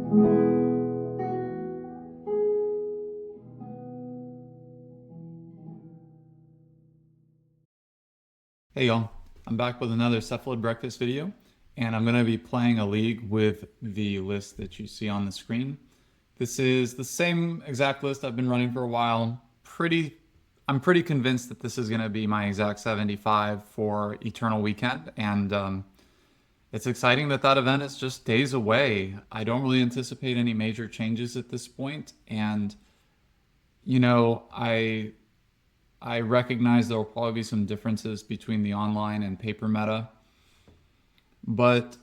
Hey y'all, I'm back with another Cephalid Breakfast video, and I'm going to be playing a league with the list that you see on the screen. This is the same exact list I've been running for a while. I'm pretty convinced that this is going to be my exact 75 for Eternal Weekend, and it's exciting that that event is just days away. I don't really anticipate any major changes at this point, and you know, I recognize there will probably be some differences between the online and paper meta, but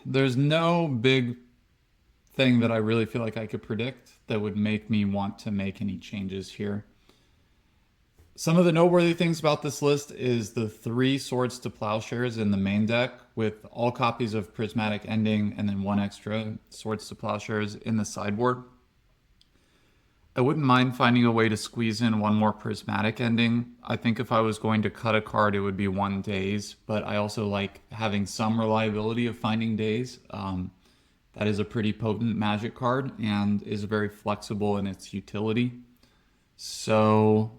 there's no big thing that I really feel like I could predict that would make me want to make any changes here. Some of the noteworthy things about this list is the 3 Swords to Plowshares in the main deck with all copies of Prismatic Ending and then 1 extra Swords to Plowshares in the sideboard. I wouldn't mind finding a way to squeeze in 1 more Prismatic Ending. I think if I was going to cut a card, it would be 1 Daze, but I also like having some reliability of finding Daze. That is a pretty potent magic card and is very flexible in its utility. So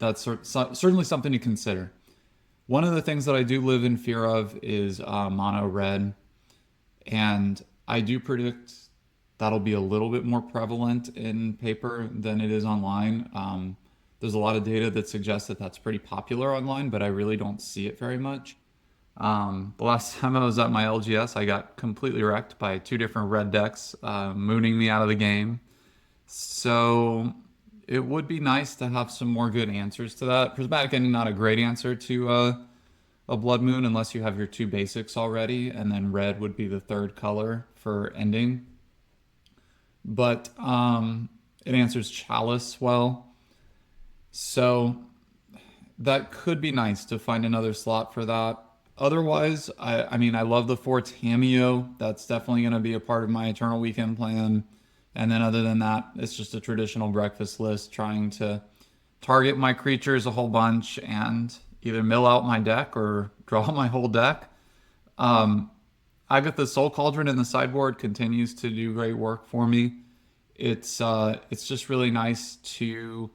that's certainly something to consider. One of the things that I do live in fear of is mono red, and I do predict that'll be a little bit more prevalent in paper than it is online. There's a lot of data that suggests that that's pretty popular online, but I really don't see it very much. The last time I was at my LGS, I got completely wrecked by 2 different red decks, mooning me out of the game. So it would be nice to have some more good answers to that. Prismatic Ending, not a great answer to a Blood Moon unless you have your 2 basics already, and then red would be the 3rd color for ending. But it answers Chalice well. So that could be nice to find another slot for that. Otherwise, I mean, I love the 4 Tameo. That's definitely going to be a part of my Eternal Weekend plan. And then other than that, it's just a traditional breakfast list trying to target my creatures a whole bunch and either mill out my deck or draw my whole deck. Agatha's Soul Cauldron in the sideboard continues to do great work for me. It's just really nice to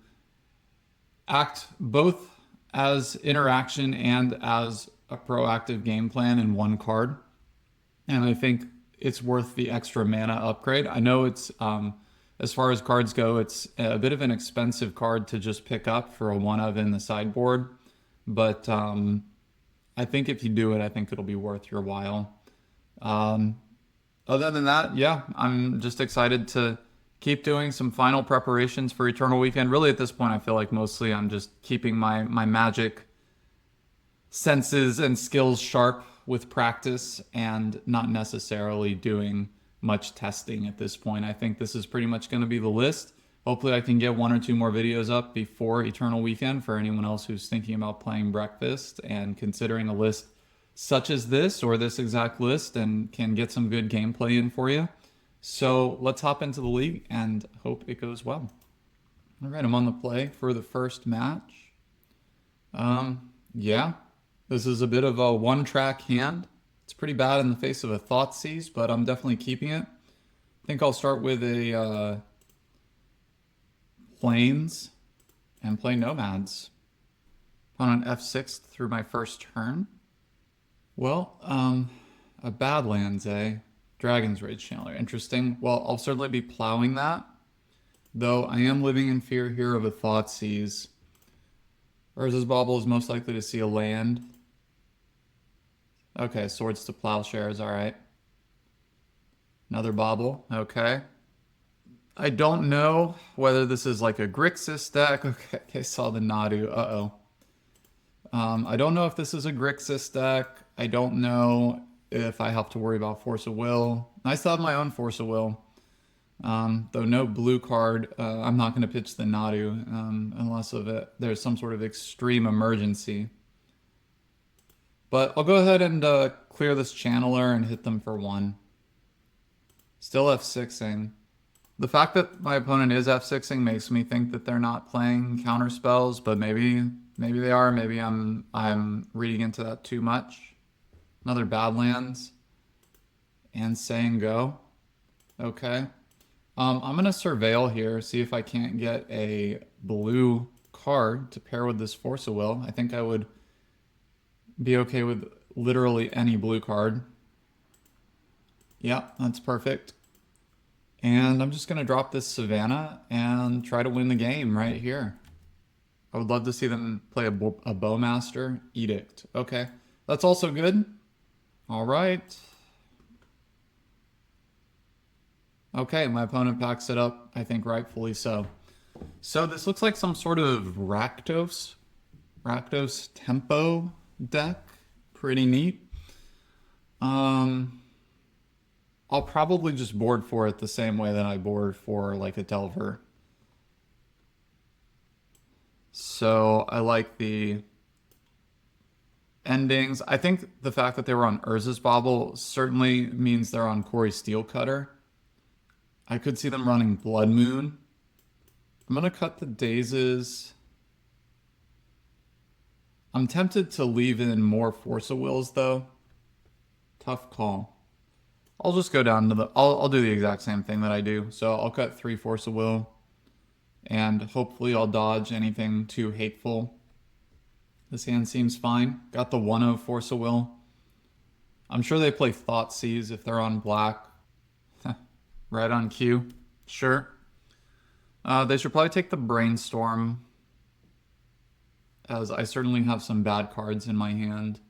act both as interaction and as a proactive game plan in 1 card. And I think it's worth the extra mana upgrade. I know it's, as far as cards go, it's a bit of an expensive card to just pick up for a 1 of in the sideboard. But I think if you do it, I think it'll be worth your while. Other than that, yeah, I'm just excited to keep doing some final preparations for Eternal Weekend. Really, at this point, I feel like mostly I'm just keeping my magic senses and skills sharp with practice and not necessarily doing much testing at this point. I think this is pretty much going to be the list. Hopefully I can get 1 or 2 more videos up before Eternal Weekend for anyone else who's thinking about playing Breakfast and considering a list such as this or this exact list and can get some good gameplay in for you. So let's hop into the league and hope it goes well. All right, I'm on the play for the first match. Yeah, this is a bit of a 1-track hand. It's pretty bad in the face of a Thoughtseize, but I'm definitely keeping it. I think I'll start with a Plains and play Nomads. On an F6 through my first turn. Well, a Badlands, eh? Dragon's Rage Channeler, interesting. Well, I'll certainly be plowing that, though I am living in fear here of a Thoughtseize. Urza's Bauble is most likely to see a land. Okay, Swords to Plowshares, alright. Another Bauble, okay. I don't know whether this is like a Grixis deck. Okay, I saw the Nadu, uh-oh. I don't know if this is a Grixis deck. I don't know if I have to worry about Force of Will. Nice to have my own Force of Will. Though no blue card, I'm not going to pitch the Nadu unless there's some sort of extreme emergency. But I'll go ahead and clear this Channeler and hit them for 1. Still F6ing. The fact that my opponent is F6ing makes me think that they're not playing counter spells, but maybe they are. Maybe I'm reading into that too much. Another Badlands and saying go. Okay. I'm gonna surveil here, see if I can't get a blue card to pair with this Force of Will. I think I would be okay with literally any blue card. Yeah, that's perfect. And I'm just gonna drop this Savannah and try to win the game right here. I would love to see them play a Bowmaster Edict. Okay, that's also good. All right. Okay, my opponent backs it up, I think rightfully so. So this looks like some sort of Rakdos Tempo deck. Pretty neat. I'll probably just board for it the same way that I board for like a Delver. So I like the endings. I think the fact that they were on Urza's Bauble certainly means they're on Corey Steelcutter. I could see them running Blood Moon. I'm going to cut the Dazes. I'm tempted to leave in more Force of Wills, though. Tough call. I'll just go down to the... I'll do the exact same thing that I do. So I'll cut 3 Force of Will. And hopefully I'll dodge anything too hateful. This hand seems fine. Got the 1-0 Force of Will. I'm sure they play Thoughtseize if they're on black. Right on cue. Sure. They should probably take the Brainstorm, as I certainly have some bad cards in my hand.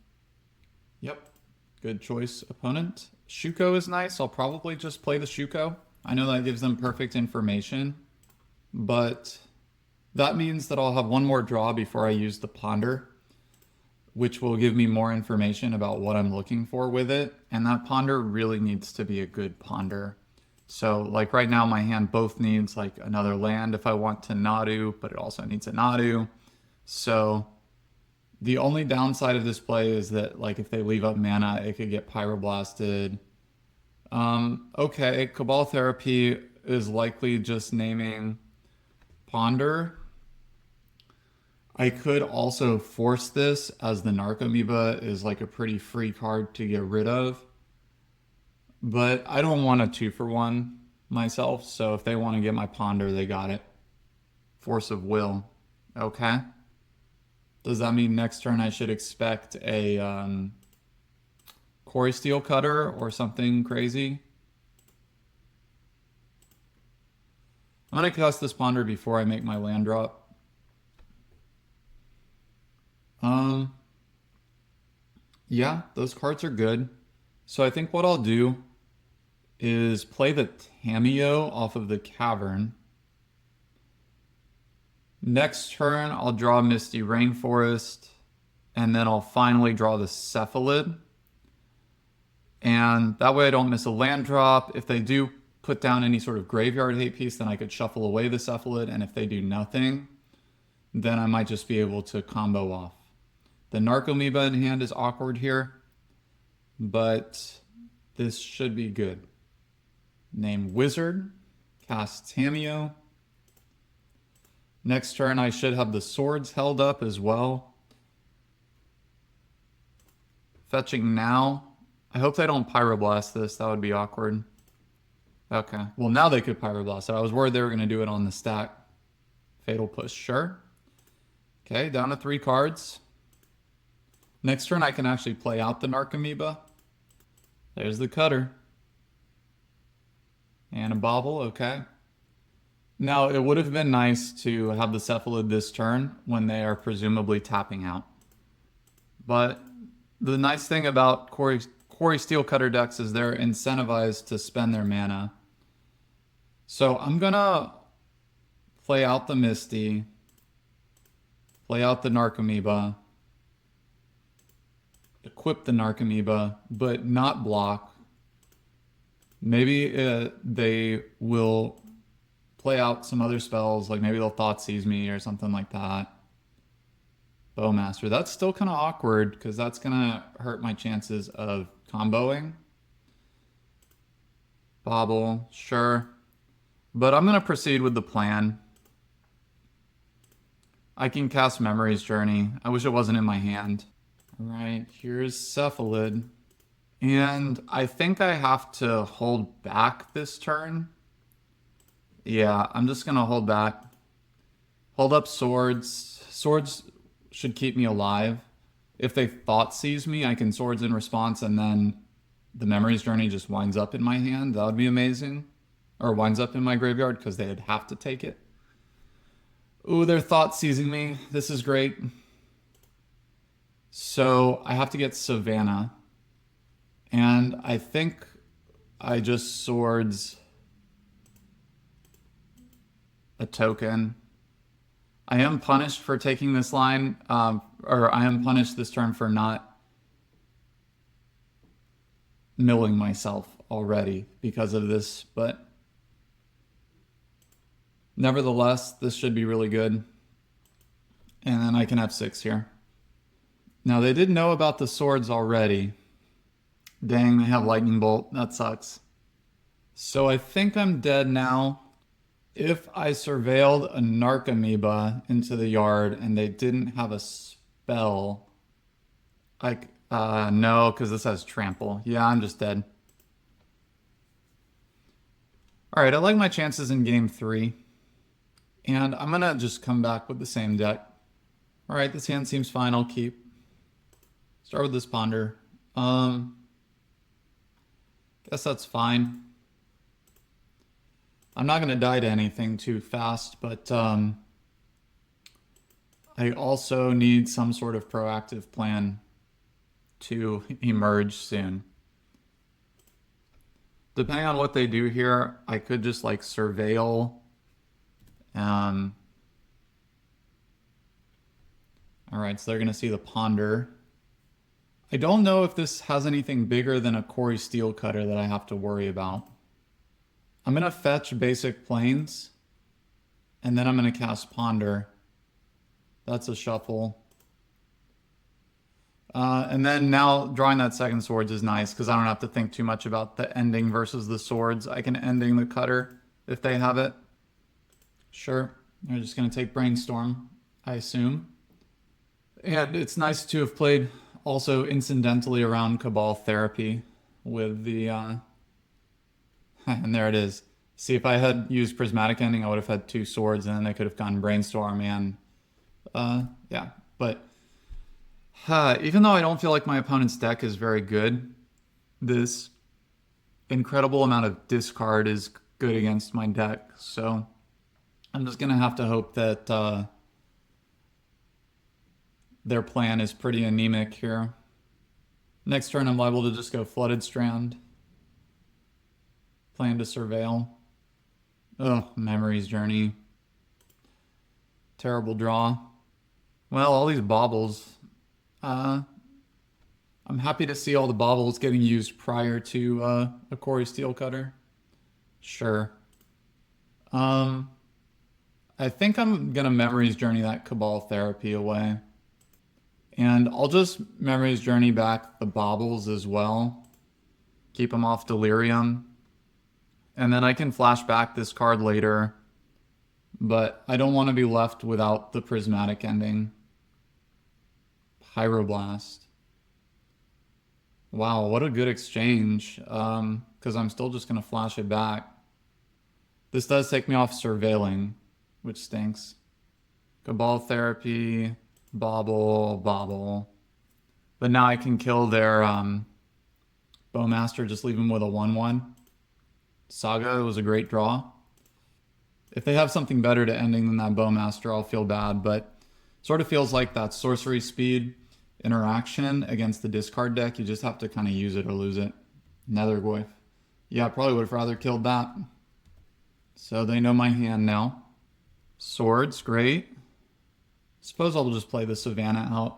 Yep. Good choice, opponent. Shuko is nice. I'll probably just play the Shuko. I know that gives them perfect information, but that means that I'll have one more draw before I use the Ponder, which will give me more information about what I'm looking for with it. And that Ponder really needs to be a good Ponder. So like right now my hand both needs like another land if I want to Nadu, but it also needs a Nadu. So the only downside of this play is that like if they leave up mana, it could get Pyroblasted. Okay, Cabal Therapy is likely just naming Ponder. I could also force this, as the Narcomoeba is like a pretty free card to get rid of. But I don't want a 2-for-1 myself, so if they want to get my Ponder, they got it. Force of Will. Okay. Does that mean next turn I should expect a Corey Steelcutter or something crazy? I'm going to cast this Ponder before I make my land drop. Yeah, those cards are good. So I think what I'll do is play the Tamiyo off of the Cavern. Next turn, I'll draw Misty Rainforest, and then I'll finally draw the Cephalid. And that way I don't miss a land drop. If they do put down any sort of graveyard hate piece, then I could shuffle away the Cephalid, and if they do nothing, then I might just be able to combo off. The Narcomoeba in hand is awkward here, but this should be good. Name Wizard, cast Tamiyo. Next turn I should have the swords held up as well. Fetching now. I hope they don't Pyroblast this, that would be awkward. Okay, well now they could Pyroblast it. I was worried they were going to do it on the stack. Fatal Push, sure. Okay, down to 3 cards. Next turn I can actually play out the Narcomoeba. There's the Cutter. And a Bauble, okay. Now, it would have been nice to have the Cephalid this turn when they are presumably tapping out. But the nice thing about Corey Steelcutter decks is they're incentivized to spend their mana. So I'm going to play out the Misty, play out the Narcomoeba, equip the Narcomoeba, but not block. Maybe they will play out some other spells, like maybe they'll Thoughtseize me or something like that. Bowmaster. That's still kind of awkward because that's going to hurt my chances of comboing. Bauble, sure. But I'm going to proceed with the plan. I can cast Memory's Journey. I wish it wasn't in my hand. All right, here's Cephalid. And I think I have to hold back this turn. Yeah, I'm just gonna hold back. Hold up swords. Swords should keep me alive. If they thought seize me, I can swords in response and then the Memory's Journey just winds up in my hand. That would be amazing. Or winds up in my graveyard because they'd have to take it. Ooh, they're thought seizing me. This is great. So I have to get Savannah. And I think I just swords a token. I am punished for taking this line, or I am punished this turn for not milling myself already because of this, but nevertheless, this should be really good. And then I can have 6 here. Now, they did know about the swords already. Dang, they have Lightning Bolt. That sucks. So I think I'm dead now. If I surveilled a Narc Amoeba into the yard and they didn't have a spell, like, no, because this has Trample. Yeah, I'm just dead. All right, I like my chances in game 3. And I'm going to just come back with the same deck. All right, this hand seems fine. I'll keep. Start with this Ponder. Guess that's fine. I'm not going to die to anything too fast, but I also need some sort of proactive plan to emerge soon. Depending on what they do here, I could just like surveil. All right, so they're going to see the Ponder. I don't know if this has anything bigger than a Quarry Steel Cutter that I have to worry about. I'm going to fetch basic planes, and then I'm going to cast Ponder. That's a shuffle. And then now drawing that second swords is nice because I don't have to think too much about the ending versus the swords. I can ending the cutter if they have it. Sure, they're just going to take Brainstorm, I assume. And it's nice to have played also incidentally around Cabal Therapy with the... and there it is. See, if I had used Prismatic Ending, I would have had 2 swords, and then I could have gone Brainstorm and... yeah, but... even though I don't feel like my opponent's deck is very good, this incredible amount of discard is good against my deck, so I'm just going to have to hope that their plan is pretty anemic here. Next turn I'm liable to just go Flooded Strand. Plan to Surveil. Oh, Memory's Journey. Terrible draw. Well, all these baubles... I'm happy to see all the baubles getting used prior to a Quarry Steel Cutter. Sure. I think I'm gonna Memory's Journey that Cabal Therapy away. And I'll just Memory's Journey back the baubles as well. Keep them off Delirium. And then I can flash back this card later. But I don't want to be left without the Prismatic Ending. Pyroblast. Wow, what a good exchange. Because I'm still just going to flash it back. This does take me off Surveilling, which stinks. Cabal Therapy, Bauble. But now I can kill their Bowmaster, just leave him with a 1/1. Saga was a great draw. If they have something better to ending than that Bowmaster, I'll feel bad, but sort of feels like that sorcery speed interaction against the discard deck. You just have to kind of use it or lose it. Nethergoyf. Yeah, I probably would have rather killed that. So they know my hand now. Swords, great. Suppose I'll just play the Savannah out.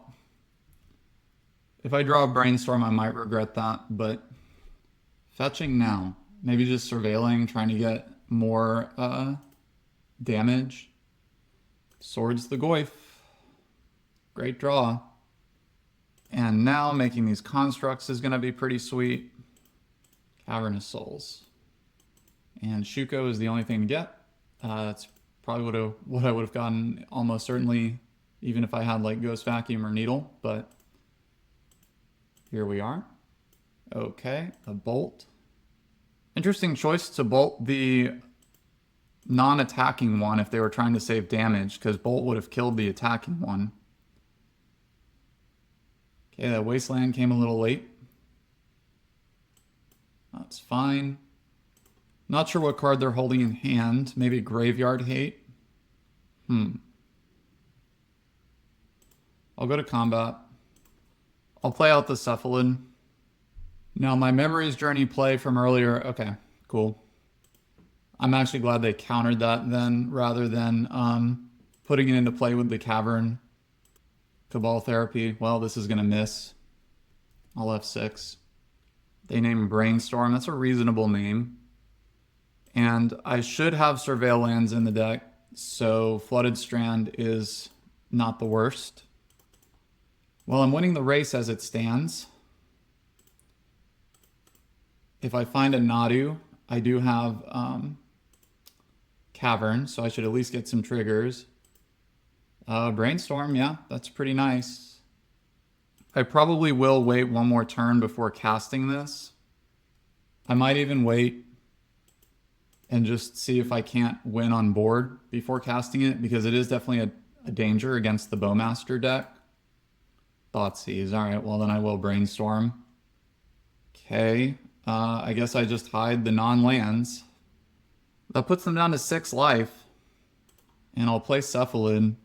If I draw a Brainstorm, I might regret that, but fetching now. Maybe just surveilling, trying to get more damage. Swords the Goyf. Great draw. And now making these constructs is going to be pretty sweet. Cavernous Souls. And Shuko is the only thing to get. That's probably what I would have gotten almost certainly, even if I had like Ghost Vacuum or Needle, but here we are. Okay, a bolt. Interesting choice to bolt the non-attacking one if they were trying to save damage, because bolt would have killed the attacking one. Okay, that wasteland came a little late. That's fine. Not sure what card they're holding in hand. Maybe Graveyard Hate. I'll go to combat. I'll play out the Cephalid. Now, my Memories Journey play from earlier. Okay, cool. I'm actually glad they countered that then, rather than putting it into play with the Cavern. Cabal Therapy. Well, this is going to miss. I'll F6. They named Brainstorm. That's a reasonable name. And I should have Surveil lands in the deck, so Flooded Strand is not the worst. Well, I'm winning the race as it stands. If I find a Nadu, I do have Cavern, so I should at least get some triggers. Brainstorm, yeah, that's pretty nice. I probably will wait one more turn before casting this. I might even wait and just see if I can't win on board before casting it, because it is definitely a danger against the Bowmaster deck. Thoughtseize. All right, well then I will Brainstorm. Okay, I guess I just hide the non-lands. That puts them down to 6 life. And I'll play Cephalid.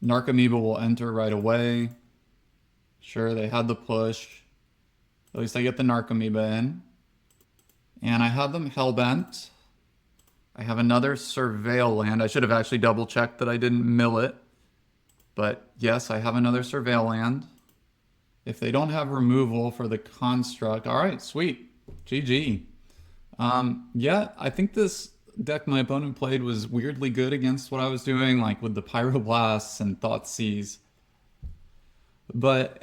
Narcomoeba will enter right away. Sure, they had the push. At least I get the Narcomoeba in. And I have them Hellbent. I have another Surveil land. I should have actually double checked that I didn't mill it. But yes, I have another Surveil land. If they don't have removal for the construct, all right, sweet. GG. Yeah, I think this deck my opponent played was weirdly good against what I was doing, like with the Pyroblasts and Thoughtseize. But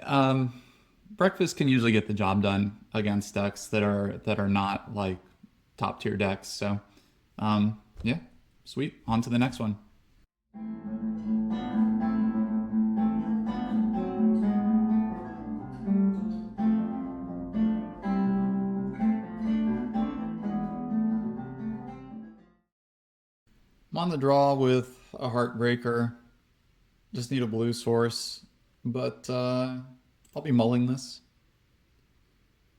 Breakfast can usually get the job done against decks that are not like top tier decks. So yeah, sweet. On to the next one. I'm on the draw with a Heartbreaker. Just need a blue source, but I'll be mulling this.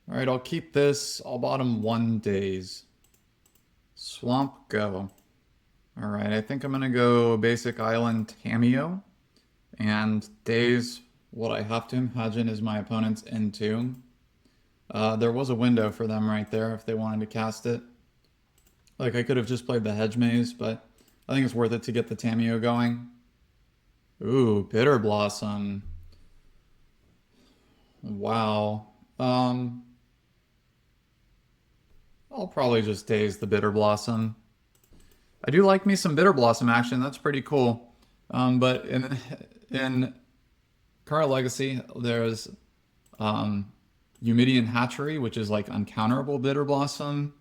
All right, I'll keep this. I'll bottom 1 days. Swamp go. All right, I think I'm gonna go basic island Cameo, and days what I have to imagine is my opponent's Entomb. There was a window for them right there if they wanted to cast it. Like I could have just played the Hedge Maze, but I think it's worth it to get the Tameo going. Ooh, Bitter Blossom. Wow. I'll probably just daze the Bitter Blossom. I do like me some Bitter Blossom action. That's pretty cool. But in current Legacy, there's Eumidian Hatchery, which is like uncounterable Bitter Blossom.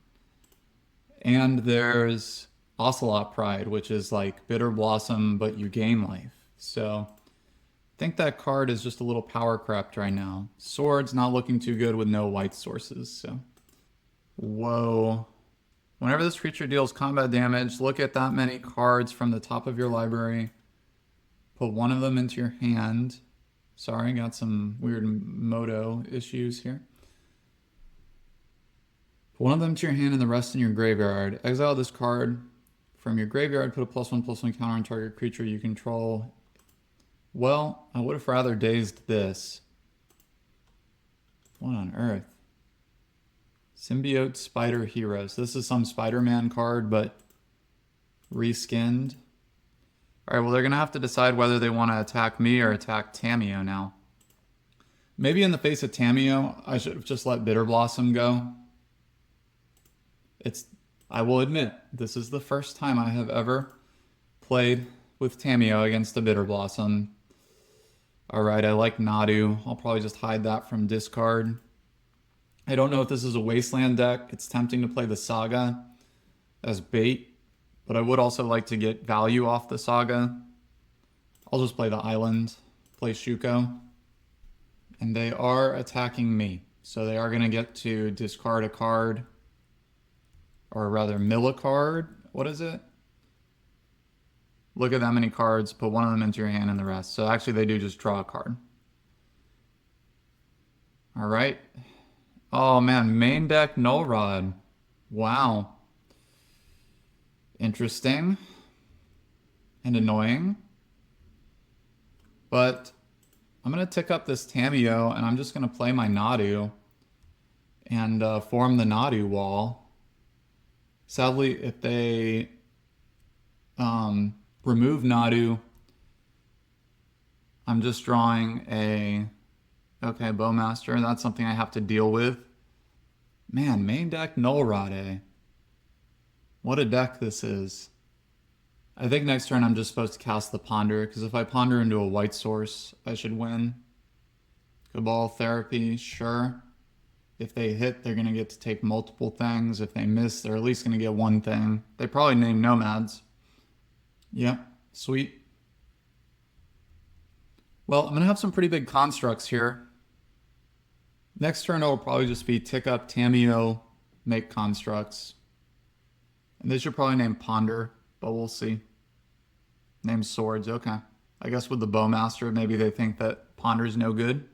And there's Ocelot Pride, which is like Bitter Blossom, but you gain life. So I think that card is just a little power crept right now. Sword's not looking too good with no white sources. So, whoa. Whenever this creature deals combat damage, look at that many cards from the top of your library. Put one of them into your hand. Sorry, got some weird moto issues here. Put one of them to your hand and the rest in your graveyard. Exile this card from your graveyard. Put a +1/+1 counter on target creature you control. Well, I would have rather dazed this. What on earth? Symbiote Spider Heroes. This is some Spider-Man card, but reskinned. All right, well, they're going to have to decide whether they want to attack me or attack Tameo now. Maybe in the face of Tameo, I should have just let Bitter Blossom go. I will admit, this is the first time I have ever played with Tameo against a Bitter Blossom. All right, I like Nadu. I'll probably just hide that from discard. I don't know if this is a Wasteland deck. It's tempting to play the Saga as bait, but I would also like to get value off the Saga. I'll just play the Island, play Shuko. And they are attacking me. So they are going to get to discard a card. Or rather, mill a card. What is it? Look at that many cards, put one of them into your hand and the rest. So actually they do just draw a card. All right. Oh man, main deck Null Rod. Wow. Interesting. And annoying. But I'm going to tick up this Tamiyo and I'm just going to play my Nadu and form the Nadu wall. Sadly, if they remove Nadu, I'm just drawing a... Okay, Bowmaster, that's something I have to deal with. Man, main deck Null Rod, eh? What a deck this is. I think next turn I'm just supposed to cast the Ponder, because if I Ponder into a white source, I should win. Cabal Therapy, sure. If they hit, they're going to get to take multiple things. If they miss, they're at least going to get one thing. They probably name Nomads. Yep, sweet. Well, I'm going to have some pretty big constructs here. Next turn it'll probably just be tick up Tamiyo, make constructs. And they should probably name Ponder, but we'll see. Name Swords, okay. I guess with the Bowmaster, maybe they think that Ponder's no good.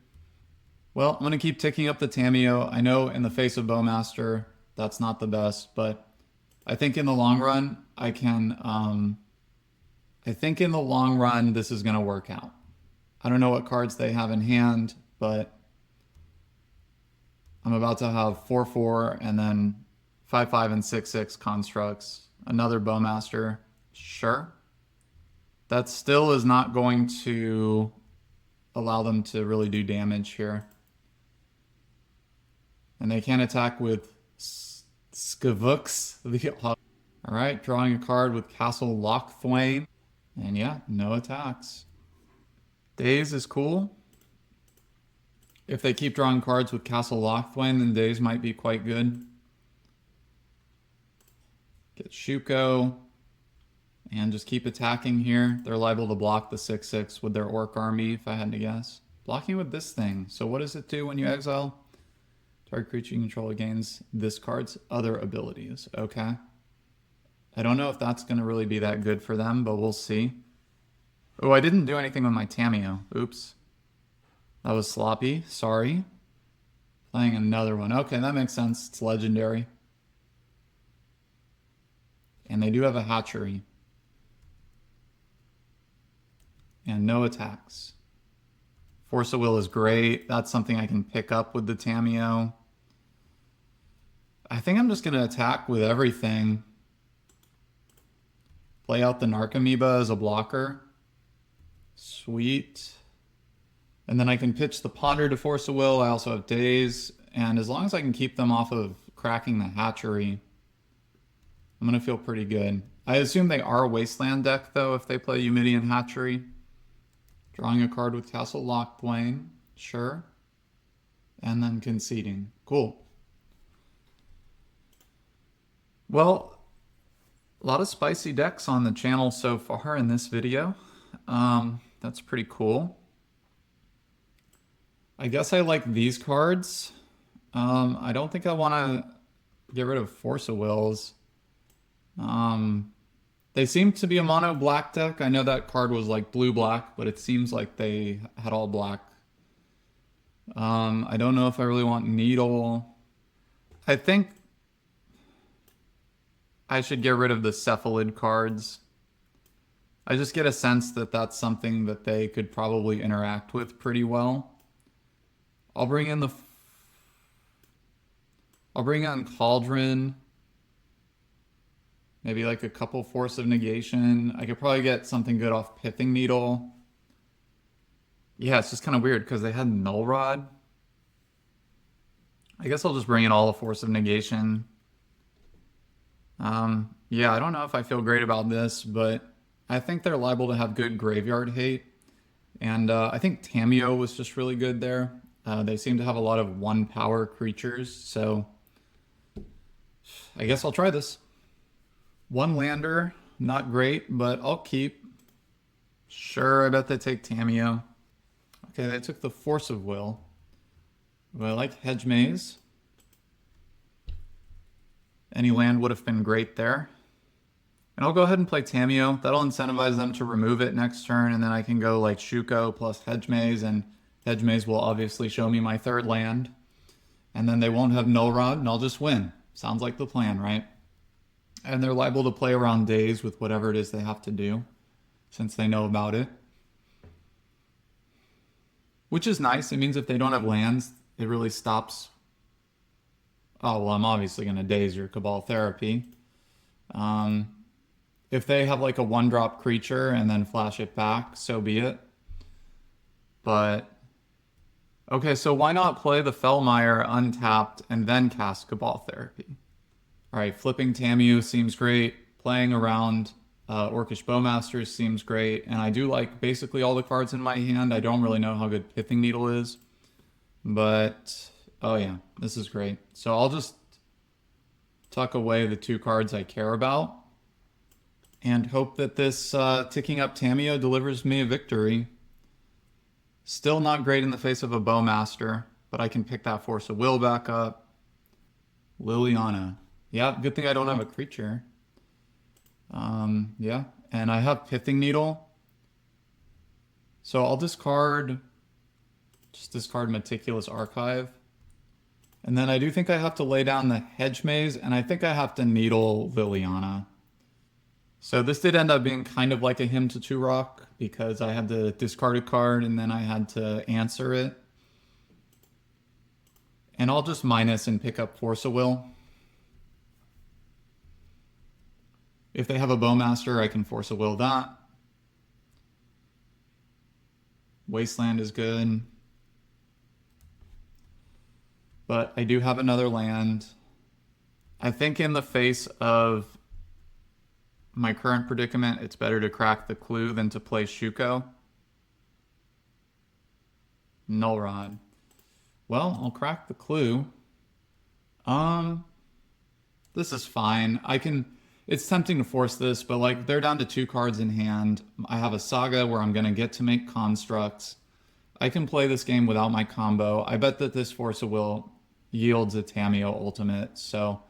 Well, I'm going to keep ticking up the Tamiyo. I know in the face of Bowmaster, that's not the best, but I think in the long run, I think in the long run, this is going to work out. I don't know what cards they have in hand, but I'm about to have 4/4 and then 5/5 and 6/6 constructs. Another Bowmaster, sure. That still is not going to allow them to really do damage here. And they can't attack with Skavuks. All right, drawing a card with Castle Lochthwain. And yeah, no attacks. Daze is cool. If they keep drawing cards with Castle Lochthwain, then Daze might be quite good. Get Shuko. And just keep attacking here. They're liable to block the 6/6 with their Orc army, if I had to guess. Blocking with this thing. So what does it do when you exile? Target creature you control gains this card's other abilities. Okay. I don't know if that's going to really be that good for them, but we'll see. Oh, I didn't do anything with my Tamiyo. Oops. That was sloppy. Sorry. Playing another one. Okay, that makes sense. It's legendary. And they do have a hatchery. And no attacks. Force of Will is great. That's something I can pick up with the Tamiyo. I think I'm just going to attack with everything. Play out the Narcomoeba as a blocker. Sweet. And then I can pitch the Ponder to Force of Will. I also have Daze. And as long as I can keep them off of cracking the hatchery, I'm going to feel pretty good. I assume they are a Wasteland deck, though, if they play Eumidian Hatchery. Drawing a card with Castle Lochthwain. Sure. And then conceding. Cool. Well, a lot of spicy decks on the channel so far in this video. That's pretty cool. I guess I like these cards. I don't think I want to get rid of Force of Wills. They seem to be a mono black deck. I know that card was like blue-black, but it seems like they had all black. I don't know if I really want Needle. I think I should get rid of the Cephalid cards. I just get a sense that that's something that they could probably interact with pretty well. I'll bring in Cauldron. Maybe like a couple Force of Negation. I could probably get something good off Pithing Needle. Yeah, it's just kind of weird because they had Null Rod. I guess I'll just bring in all the Force of Negation. Yeah, I don't know if I feel great about this, but I think they're liable to have good graveyard hate. And I think Tamiyo was just really good there. They seem to have a lot of 1-power creatures, so I guess I'll try this. 1 lander, not great, but I'll keep. Sure, I bet they take Tamiyo. Okay, they took the Force of Will. I like Hedge Maze. Any land would have been great there. And I'll go ahead and play Tamiyo. That'll incentivize them to remove it next turn, and then I can go like Shuko plus Hedge Maze, and Hedge Maze will obviously show me my third land. And then they won't have Null Rod, and I'll just win. Sounds like the plan, right? And they're liable to play around days with whatever it is they have to do, since they know about it. Which is nice. It means if they don't have lands, it really stops. Oh, well, I'm obviously going to daze your Cabal Therapy. If they have like a 1-drop creature and then flash it back, so be it. But, okay, so why not play the Fellmire untapped and then cast Cabal Therapy? All right, flipping Tamiyo seems great. Playing around Orcish Bowmasters seems great. And I do like basically all the cards in my hand. I don't really know how good Pithing Needle is. But, oh yeah, this is great. So I'll just tuck away the 2 cards I care about and hope that this ticking up Tamiyo delivers me a victory. Still not great in the face of a Bowmaster, but I can pick that Force of Will back up. Liliana. Yeah, good thing I don't have a creature. Yeah, and I have Pithing Needle. So I'll discard Meticulous Archive. And then I do think I have to lay down the Hedge Maze, and I think I have to Needle Liliana. So this did end up being kind of like a Hymn to Turok, because I had to discard a card and then I had to answer it. And I'll just minus and pick up Force of Will. If they have a Bowmaster, I can Force of Will that. Wasteland is good. But I do have another land. I think in the face of my current predicament, it's better to crack the Clue than to play Shuko. Null Rod. Well, I'll crack the Clue. This is fine. It's tempting to force this, but like they're down to 2 cards in hand. I have a Saga where I'm going to get to make constructs. I can play this game without my combo. I bet that this Force of Will yields a Tamiyo ultimate, so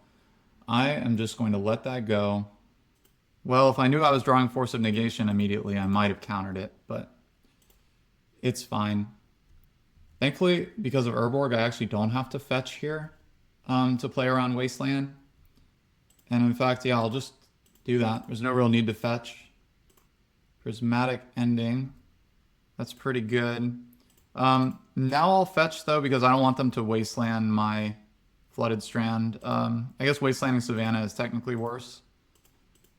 I am just going to let that go. Well, if I knew I was drawing Force of Negation immediately, I might have countered it, but it's fine. Thankfully, because of Urborg, I actually don't have to fetch here to play around Wasteland. And in fact, yeah, I'll just do that. There's no real need to fetch. Prismatic Ending. That's pretty good. Now I'll fetch, though, because I don't want them to Wasteland my Flooded Strand. I guess Wastelanding Savannah is technically worse.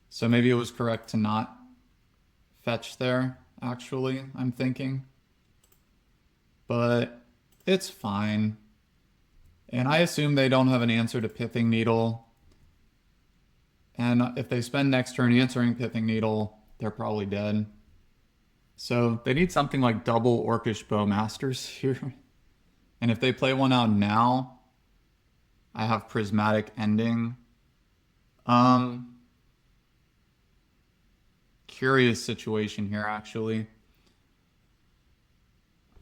So maybe it was correct to not fetch there, actually, I'm thinking. But it's fine. And I assume they don't have an answer to Pithing Needle. And if they spend next turn answering Pithing Needle, they're probably dead. So they need something like double Orcish Bowmasters here. And if they play one out now, I have Prismatic Ending. Curious situation here, actually.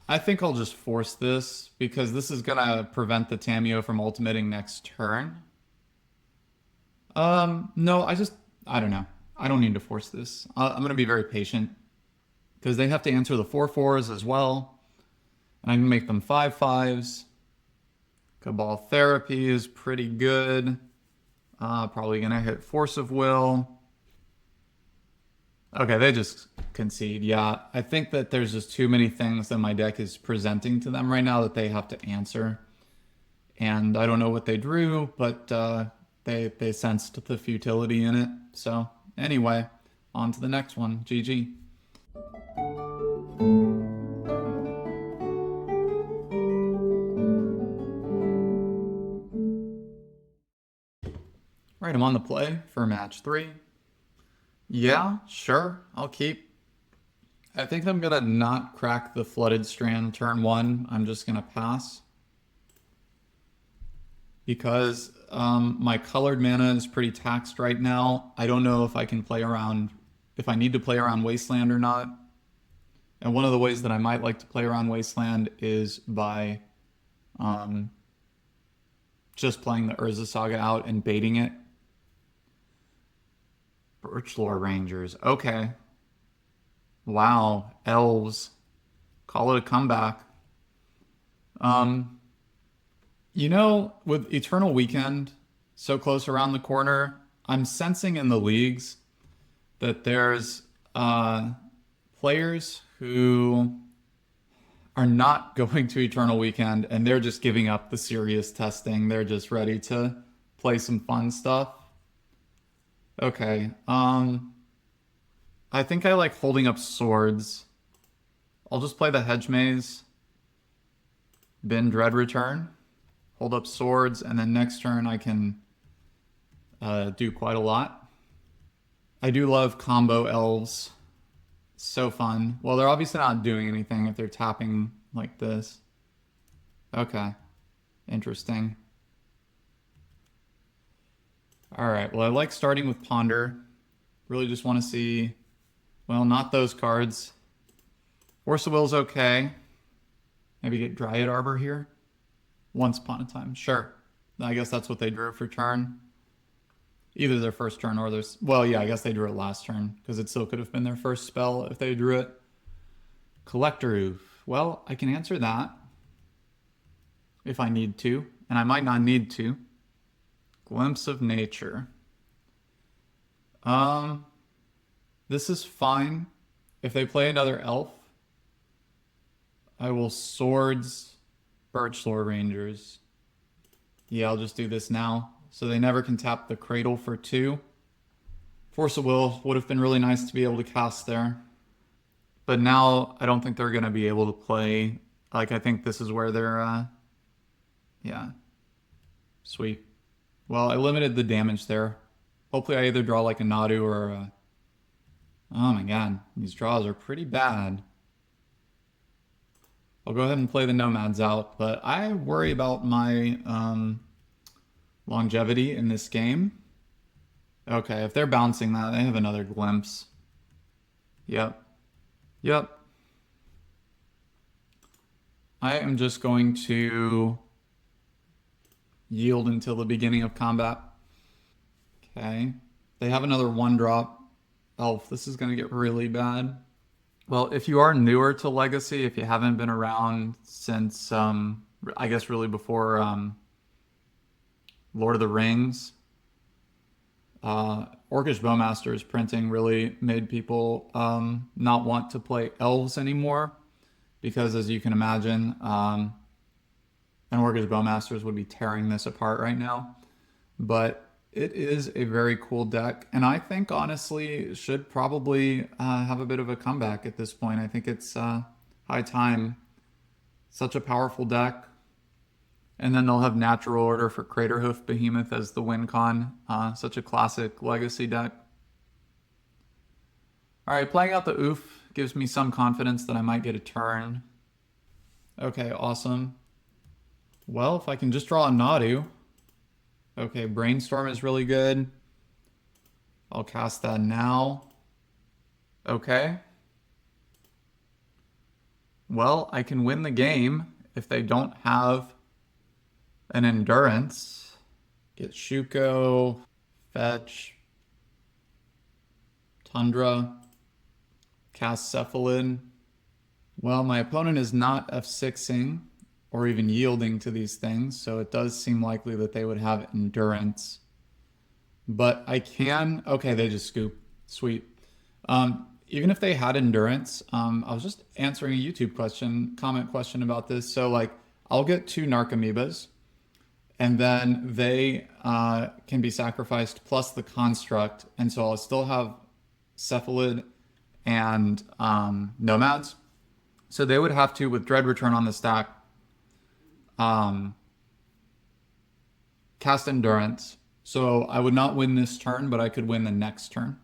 I think I'll just force this, because this is going to prevent the Tamiyo from ultimating next turn. No, I don't know. I don't need to force this. I'm going to be very patient, because they have to answer the 4/4s as well. And I can make them 5/5s. Cabal Therapy is pretty good. Probably going to hit Force of Will. Okay, they just concede. Yeah, I think that there's just too many things that my deck is presenting to them right now that they have to answer. And I don't know what they drew, but they sensed the futility in it. So anyway, on to the next one. GG. Right, I'm on the play for match 3. Yeah, sure, I'll keep. I think I'm gonna not crack the Flooded Strand turn 1. I'm just gonna pass. Because my colored mana is pretty taxed right now. I don't know if I can play around, if I need to play around Wasteland or not. And one of the ways that I might like to play around Wasteland is by Just playing the Urza Saga out and baiting it. Birchlore Rangers. Okay. Wow. Elves. Call it a comeback. Um, you know, with Eternal Weekend so close around the corner, I'm sensing in the leagues that there's players who are not going to Eternal Weekend and they're just giving up the serious testing. They're just ready to play some fun stuff. Okay. I think I like holding up swords. I'll just play the Hedge Maze, bin Dread Return, hold up swords, and then next turn I can do quite a lot. I do love combo elves. So fun. Well, they're obviously not doing anything if they're tapping like this. Okay. Interesting. All right. Well, I like starting with Ponder. Really just want to see, well, not those cards. Force of Will's okay. Maybe get Dryad Arbor here. Once upon a time. Sure. I guess that's what they drew for turn. Either their first turn or their... Well, yeah, I guess they drew it last turn, because it still could have been their first spell if they drew it. Collector Oof. Well, I can answer that if I need to, and I might not need to. Glimpse of Nature. This is fine. If they play another elf, I will Swords Birchlore Rangers. Yeah, I'll just do this now. So they never can tap the Cradle for 2. Force of Will would have been really nice to be able to cast there. But now I don't think they're going to be able to play. Like, I think this is where they're, yeah. Sweet. Well, I limited the damage there. Hopefully I either draw like a Nadu or a... Oh my god, these draws are pretty bad. I'll go ahead and play the Nomads out, but I worry about my longevity in this game. Okay, if they're bouncing that, they have another Glimpse. Yep. Yep. I am just going to yield until the beginning of combat. Okay. They have another 1-drop elf. This is going to get really bad. Well, if you are newer to Legacy, if you haven't been around since, I guess really before Lord of the Rings, Orcish Bowmaster's printing really made people not want to play elves anymore, because as you can imagine, and Orcish Bowmasters would be tearing this apart right now. But it is a very cool deck, and I think honestly should probably have a bit of a comeback at this point. I think it's high time. Such a powerful deck. And then they'll have Natural Order for Craterhoof Behemoth as the win con. Such a classic Legacy deck. All right, playing out the Oof gives me some confidence that I might get a turn. Okay, awesome. Well, if I can just draw a Nadu. Okay, Brainstorm is really good. I'll cast that now. Okay. Well, I can win the game if they don't have an Endurance. Get Shuko, Fetch, Tundra, cast Cephalid. Well, my opponent is not F6ing or even yielding to these things, so it does seem likely that they would have Endurance. But I can... Okay, they just scoop. Sweet. Even if they had Endurance, I was just answering a YouTube comment question about this. So, like, I'll get 2 Narcomoebas, and then they can be sacrificed plus the Construct, and so I'll still have Cephalid and Nomads. So they would have to, with Dread Return on the stack, cast Endurance. So I would not win this turn, but I could win the next turn.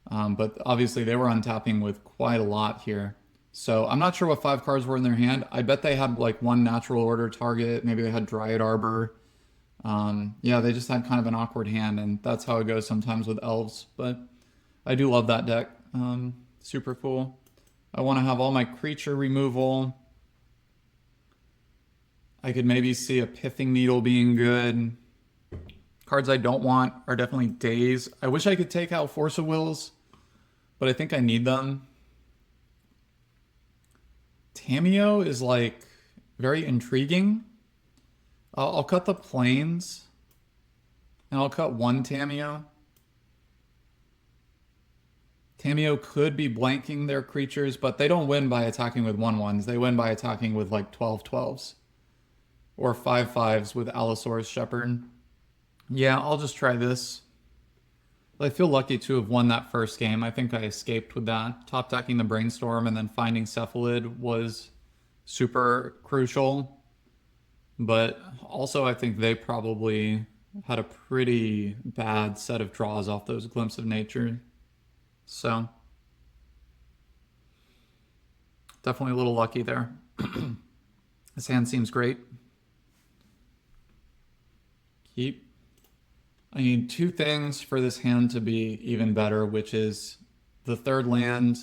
But obviously they were untapping with quite a lot here. So I'm not sure what 5 cards were in their hand. I bet they had like 1 Natural Order target. Maybe they had Dryad Arbor. Yeah, they just had kind of an awkward hand, and that's how it goes sometimes with Elves. But I do love that deck. Super cool. I want to have all my creature removal. I could maybe see a Pithing Needle being good. Cards I don't want are definitely Daze. I wish I could take out Force of Wills, but I think I need them. Tamiyo is like very intriguing. I'll cut the plains, and I'll cut one Tamiyo. Tamiyo could be blanking their creatures, but they don't win by attacking with 1/1s. They win by attacking with like 12/12s. Or 5/5s with Allosaurus Shepherd. Yeah, I'll just try this. I feel lucky to have won that first game. I think I escaped with that. Top decking the Brainstorm and then finding Cephalid was super crucial. But also I think they probably had a pretty bad set of draws off those Glimpse of Nature. So definitely a little lucky there. This hand seems great. Keep. I need two things for this hand to be even better, which is the third land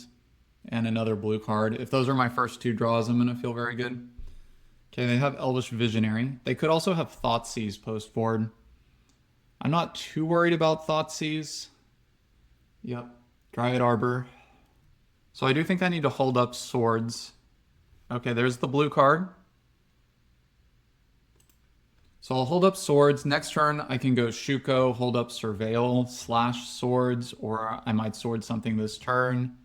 and another blue card. If those are my first two draws, I'm going to feel very good. Okay, they have Elvish Visionary. They could also have Thoughtseize post board. I'm not too worried about Thoughtseize. Yep, Dryad Arbor. So I do think I need to hold up Swords. Okay, there's the blue card. So I'll hold up Swords. Next turn, I can go Shuko, hold up Surveil, slash Swords, or I might Sword something this turn.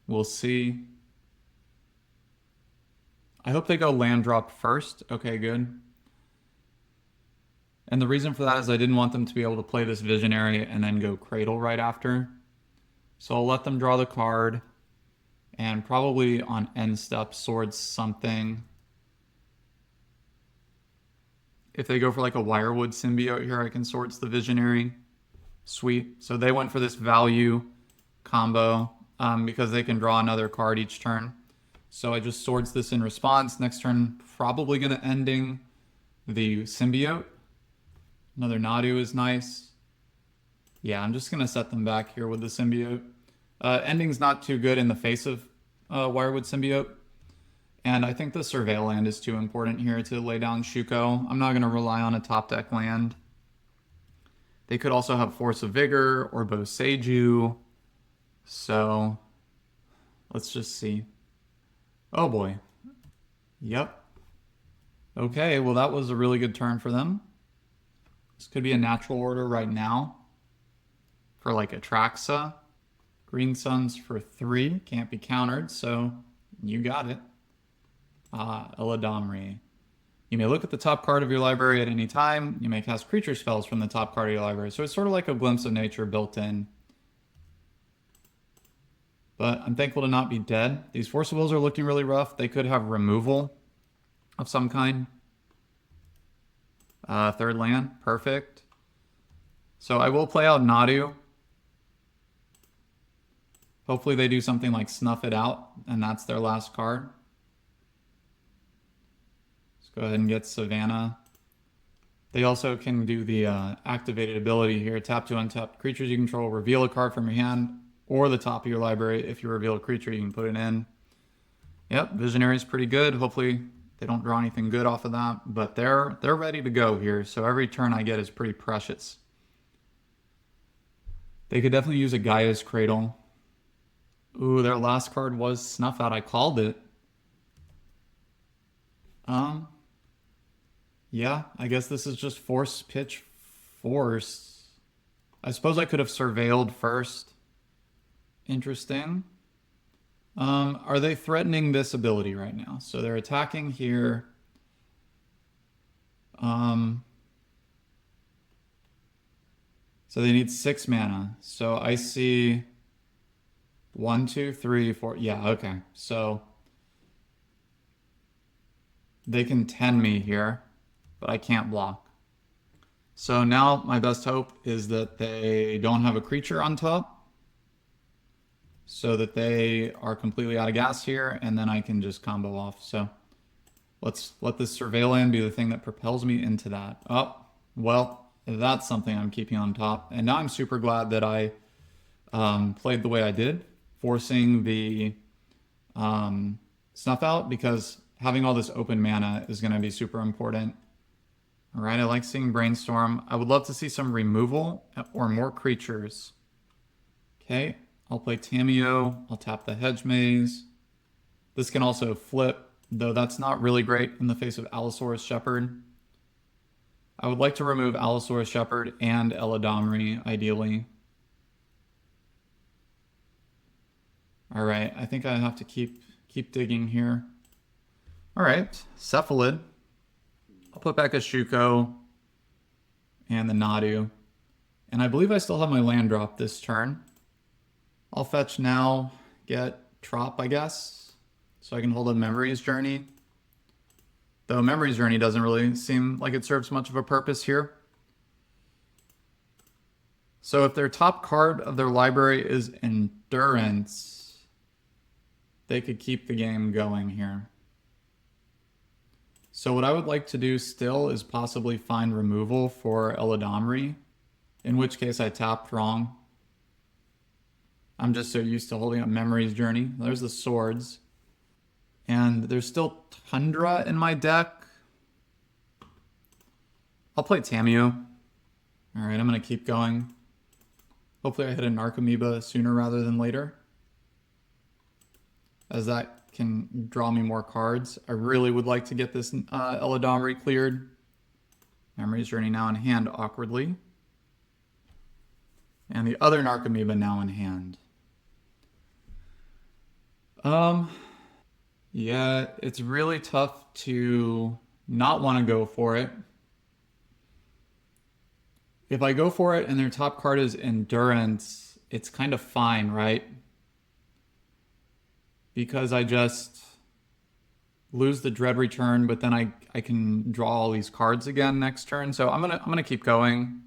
We'll see. I hope they go land drop first. Okay, good. And the reason for that is I didn't want them to be able to play this Visionary and then go Cradle right after. So I'll let them draw the card, and probably on end step, Swords something. If they go for like a Wirewood Symbiote here, I can Swords the Visionary. Sweet. So they went for this value combo because they can draw another card each turn. So I just Swords this in response. Next turn, probably going to ending the Symbiote. Another Nadu is nice. Yeah, I'm just going to set them back here with the Symbiote. Ending's not too good in the face of Wirewood Symbiote. And I think the Surveil land is too important here to lay down Shuko. I'm not going to rely on a top deck land. They could also have Force of Vigor or Boseiju. So let's just see. Oh boy. Yep. Okay, well that was a really good turn for them. This could be a natural order right now for like Atraxa. Green Suns for 3, can't be countered, so you got it. Eladamri. You may look at the top card of your library at any time. You may cast creature spells from the top card of your library. So it's sort of like a Glimpse of Nature built in. But I'm thankful to not be dead. These Force of Wills are looking really rough. They could have removal of some kind. Third land, perfect. So I will play out Nadu. Hopefully they do something like Snuff It Out, and that's their last card. Go ahead and get Savannah. They also can do the activated ability here. Tap to untap creatures you control. Reveal a card from your hand or the top of your library. If you reveal a creature, you can put it in. Yep, Visionary is pretty good. Hopefully they don't draw anything good off of that. But they're ready to go here. So every turn I get is pretty precious. They could definitely use a Gaia's Cradle. Ooh, their last card was Snuff Out. I called it. Yeah, I guess this is just Force Pitch Force. I suppose I could have Surveilled first. Interesting. Are they threatening this ability right now? So they're attacking here. So they need 6 mana. So I see 1, 2, 3, 4. Yeah, okay. So they can 10 me here, but I can't block. So now my best hope is that they don't have a creature on top, so that they are completely out of gas here, and then I can just combo off. So let's let this Surveil land be the thing that propels me into that. Oh, well, that's something I'm keeping on top. And now I'm super glad that I played the way I did, forcing the Snuff Out, because having all this open mana is going to be super important. All right, I like seeing Brainstorm. I would love to see some removal or more creatures. Okay, I'll play Tamiyo. I'll tap the Hedge Maze. This can also flip, though that's not really great in the face of Allosaurus Shepherd. I would like to remove Allosaurus Shepherd and Eladamri, ideally. All right, I think I have to keep digging here. All right, Cephalid. I'll put back a Shuko and the Nadu. And I believe I still have my land drop this turn. I'll fetch now, get Trop, I guess, so I can hold a Memories Journey. Though Memories Journey doesn't really seem like it serves much of a purpose here. So if their top card of their library is Endurance, they could keep the game going here. So what I would like to do still is possibly find removal for Eladamri, in which case I tapped wrong. I'm just so used to holding up Memories Journey. There's the swords. And there's still Tundra in my deck. I'll play Tamiyo. All right, I'm going to keep going. Hopefully I hit a Narcomoeba sooner rather than later, as that can draw me more cards. I really would like to get this Eladamri cleared. Memories Journey now in hand awkwardly. And the other Narcomoeba now in hand. Yeah, it's really tough to not want to go for it. If I go for it and their top card is Endurance, it's kind of fine, right? Because I just lose the Dread Return, but then I can draw all these cards again next turn. So I'm gonna keep going.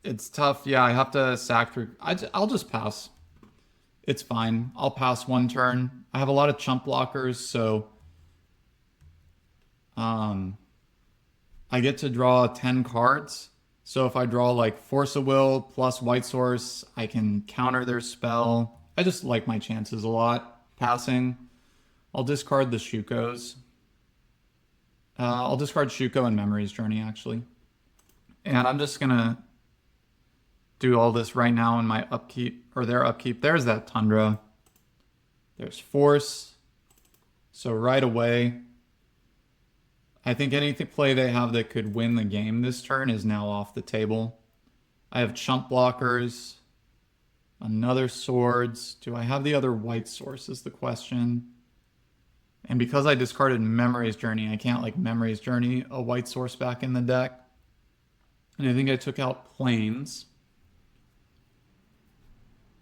It's tough. Yeah, I have to sack through. I'll just pass. It's fine. I'll pass one turn. I have a lot of chump blockers, so I get to draw 10 cards. So if I draw like Force of Will plus White Source, I can counter their spell. I just like my chances a lot. Passing. I'll discard the Shukos. I'll discard Shuko and Memories Journey, actually. And I'm just going to do all this right now in my upkeep, or their upkeep. There's that Tundra. There's Force. So right away, I think any play they have that could win the game this turn is now off the table. I have chump blockers, another swords. Do I have the other White Source is the question. And because I discarded Memories Journey, I can't like Memories Journey a White Source back in the deck. And I think I took out Plains.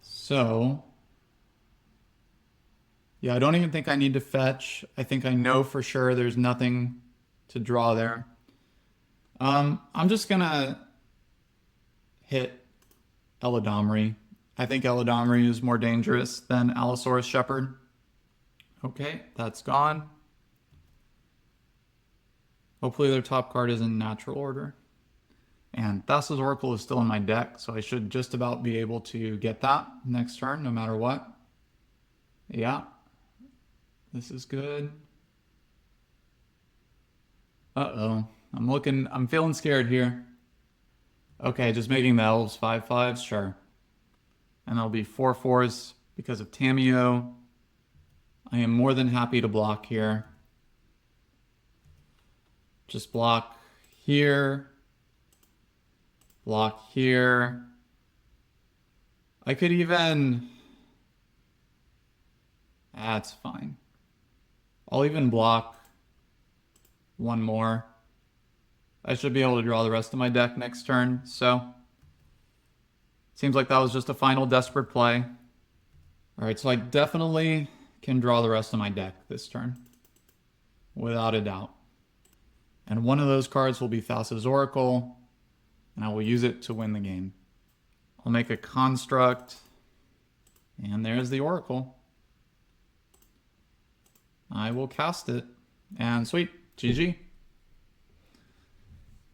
So, yeah, I don't even think I need to fetch. I think I know for sure there's nothing to draw there. I'm just gonna hit Eladamri. I think Eladamri is more dangerous than Allosaurus Shepherd. Okay, that's gone. Hopefully their top card is in natural order. And Thassa's Oracle is still in my deck, so I should just about be able to get that next turn, no matter what. Yeah. This is good. Uh-oh. I'm feeling scared here. Okay, just making the Elves 5/5s, sure. And there'll be 4/4s because of Tamiyo. I am more than happy to block here. Just block here. Block here. I could even... That's fine. I'll even block one more. I should be able to draw the rest of my deck next turn, so... Seems like that was just a final desperate play. Alright, so I definitely can draw the rest of my deck this turn. Without a doubt. And one of those cards will be Thassa's Oracle, and I will use it to win the game. I'll make a construct, and there's the Oracle. I will cast it, and sweet, GG.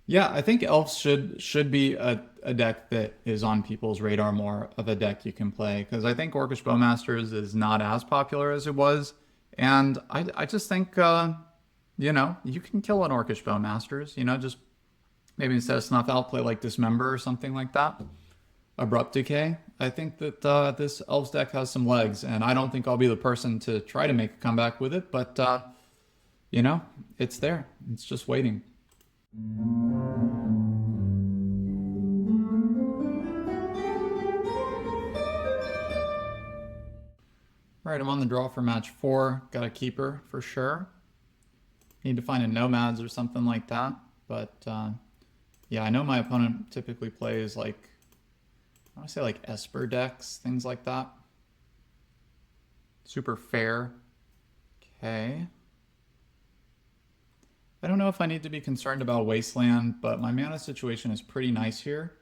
Yeah, I think Elves should be a a deck that is on people's radar more of a deck you can play, because I think Orcish Bowmasters is not as popular as it was, and I just think, you know, you can kill an Orcish Bowmasters, you know, just maybe instead of Snuff Out, play like Dismember or something like that. Abrupt Decay. I think that this Elves deck has some legs, and I don't think I'll be the person to try to make a comeback with it, but, you know, it's there. It's just waiting. All right, I'm on the draw for match 4. Got a keeper for sure. Need to find a Nomads or something like that, but yeah, I know my opponent typically plays like, I want to say like Esper decks, things like that. Super fair. Okay. I don't know if I need to be concerned about Wasteland, but my mana situation is pretty nice here.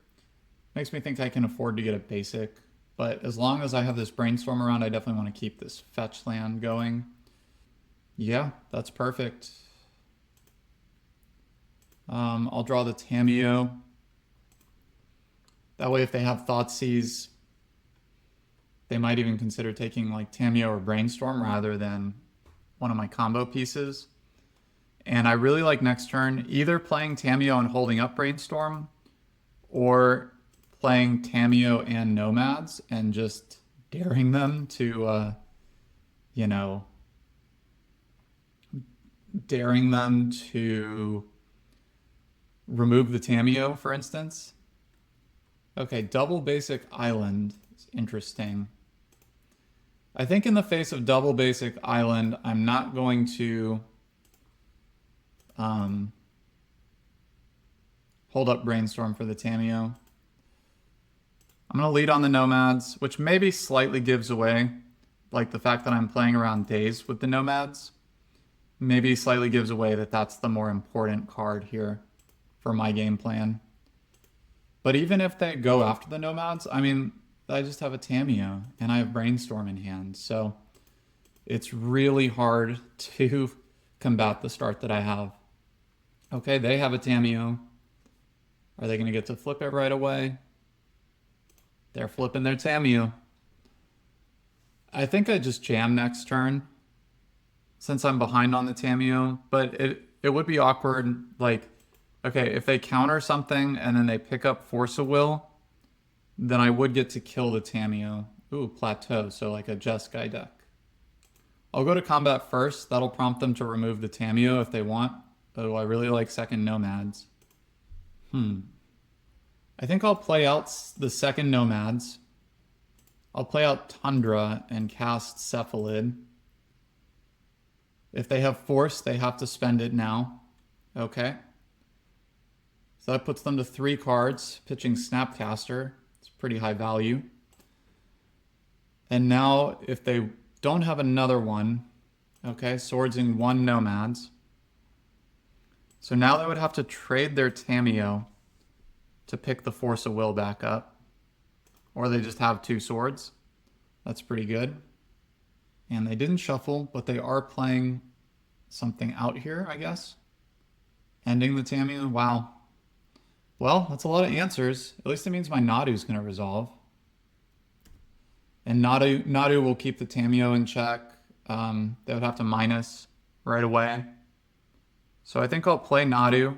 Makes me think I can afford to get a basic, but as long as I have this Brainstorm around, I definitely want to keep this fetch land going. Yeah, that's perfect. I'll draw the Tamiyo. That way, if they have Thoughtseize, they might even consider taking like Tamiyo or Brainstorm rather than one of my combo pieces. And I really like next turn either playing Tamiyo and holding up Brainstorm, or playing Tamiyo and Nomads and just daring them to, you know, daring them to remove the Tamiyo, for instance. Okay, double basic island is interesting. I think in the face of double basic island, I'm not going to hold up Brainstorm for the Tamiyo. I'm going to lead on the Nomads, which maybe slightly gives away, like the fact that I'm playing around Days with the Nomads, maybe slightly gives away that that's the more important card here for my game plan. But even if they go after the Nomads, I mean, I just have a Tamiyo and I have Brainstorm in hand. So it's really hard to combat the start that I have. Okay, they have a Tamiyo. Are they going to get to flip it right away? They're flipping their Tamiyo. I think I just jam next turn since I'm behind on the Tamiyo, but it would be awkward, like, okay, if they counter something and then they pick up Force of Will, then I would get to kill the Tamiyo. Ooh, Plateau, so like a Jeskai deck. I'll go to combat first. That'll prompt them to remove the Tamiyo if they want. Oh, I really like second Nomads. I think I'll play out the second Nomads. I'll play out Tundra and cast Cephalid. If they have Force, they have to spend it now. Okay. So that puts them to 3 cards, pitching Snapcaster. It's pretty high value. And now if they don't have another one, okay, swordsing 1 Nomads. So now they would have to trade their Tamiyo to pick the Force of Will back up. Or they just have 2 swords. That's pretty good. And they didn't shuffle, but they are playing something out here, I guess. Ending the Tamiyo. Wow. Well, that's a lot of answers. At least it means my Nadu's going to resolve. And Nadu will keep the Tamiyo in check. They would have to minus right away. So I think I'll play Nadu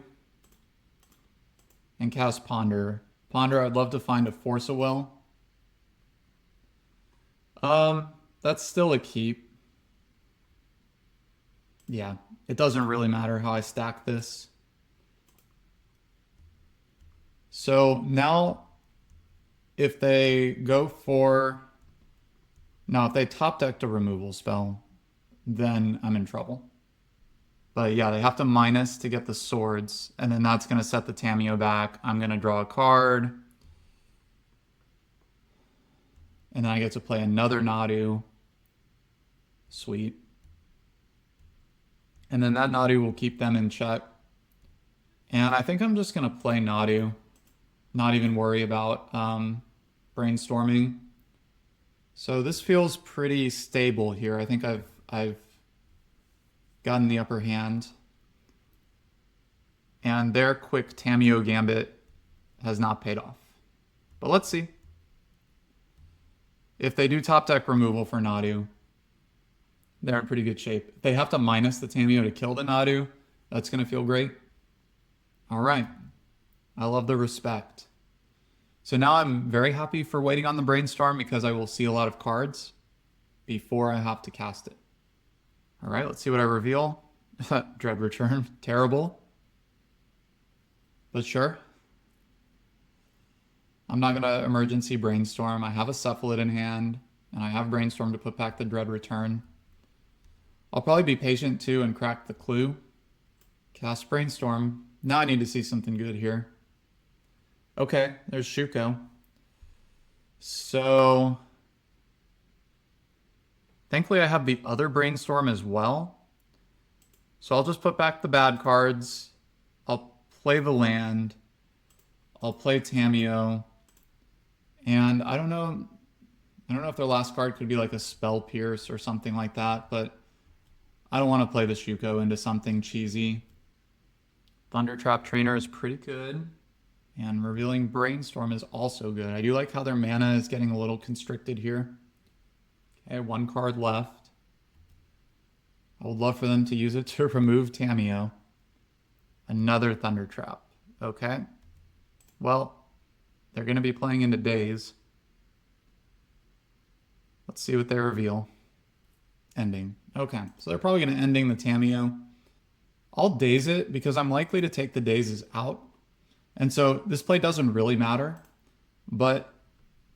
and cast Ponder. Ponder, I'd love to find a Force of Will. That's still a keep. Yeah, it doesn't really matter how I stack this. So now if they go for... Now if they top decked a removal spell, then I'm in trouble. But yeah, they have to minus to get the swords, and then that's going to set the Tamiyo back. I'm going to draw a card. And then I get to play another Nadu. Sweet. And then that Nadu will keep them in check. And I think I'm just going to play Nadu. Not even worry about brainstorming. So this feels pretty stable here. I think I've gotten the upper hand. And their quick Tamiyo Gambit has not paid off. But let's see. If they do top deck removal for Nadu, they're in pretty good shape. If they have to minus the Tamiyo to kill the Nadu, that's going to feel great. All right. I love the respect. So now I'm very happy for waiting on the Brainstorm because I will see a lot of cards before I have to cast it. All right, let's see what I reveal. Dread Return. Terrible. But sure. I'm not going to emergency Brainstorm. I have a Cephalid in hand, and I have Brainstorm to put back the Dread Return. I'll probably be patient too and crack the clue. Cast Brainstorm. Now I need to see something good here. Okay, there's Shuko. So, thankfully I have the other Brainstorm as well. So I'll just put back the bad cards. I'll play the land. I'll play Tamiyo. And I don't know if their last card could be like a Spell Pierce or something like that, but I don't want to play the Shuko into something cheesy. Thundertrap Trainer is pretty good. And revealing Brainstorm is also good. I do like how their mana is getting a little constricted here. Okay, one card left. I would love for them to use it to remove Tamiyo. Another Thundertrap. Okay. Well, they're going to be playing into Daze. Let's see what they reveal. Ending. Okay, so they're probably going to ending the Tamiyo. I'll Daze it because I'm likely to take the Dazes out. And so this play doesn't really matter. But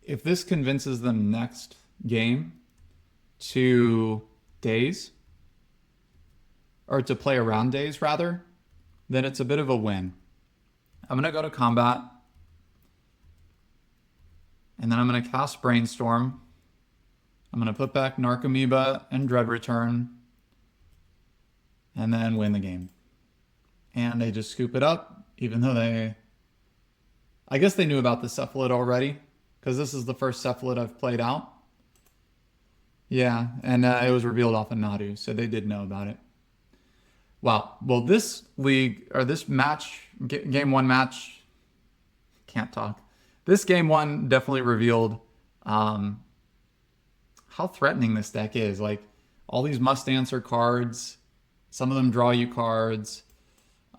if this convinces them next game to Daze, or to play around Daze rather, then it's a bit of a win. I'm going to go to combat. And then I'm going to cast Brainstorm. I'm going to put back Narcomoeba and Dread Return. And then win the game. And they just scoop it up, even though they... I guess they knew about the Cephalid already, because this is the first Cephalid I've played out. Yeah, and it was revealed off of Nadu, so they did know about it. Wow. Well, this league, or this match, game one match, can't talk. This game one definitely revealed how threatening this deck is. Like, all these must answer cards, some of them draw you cards.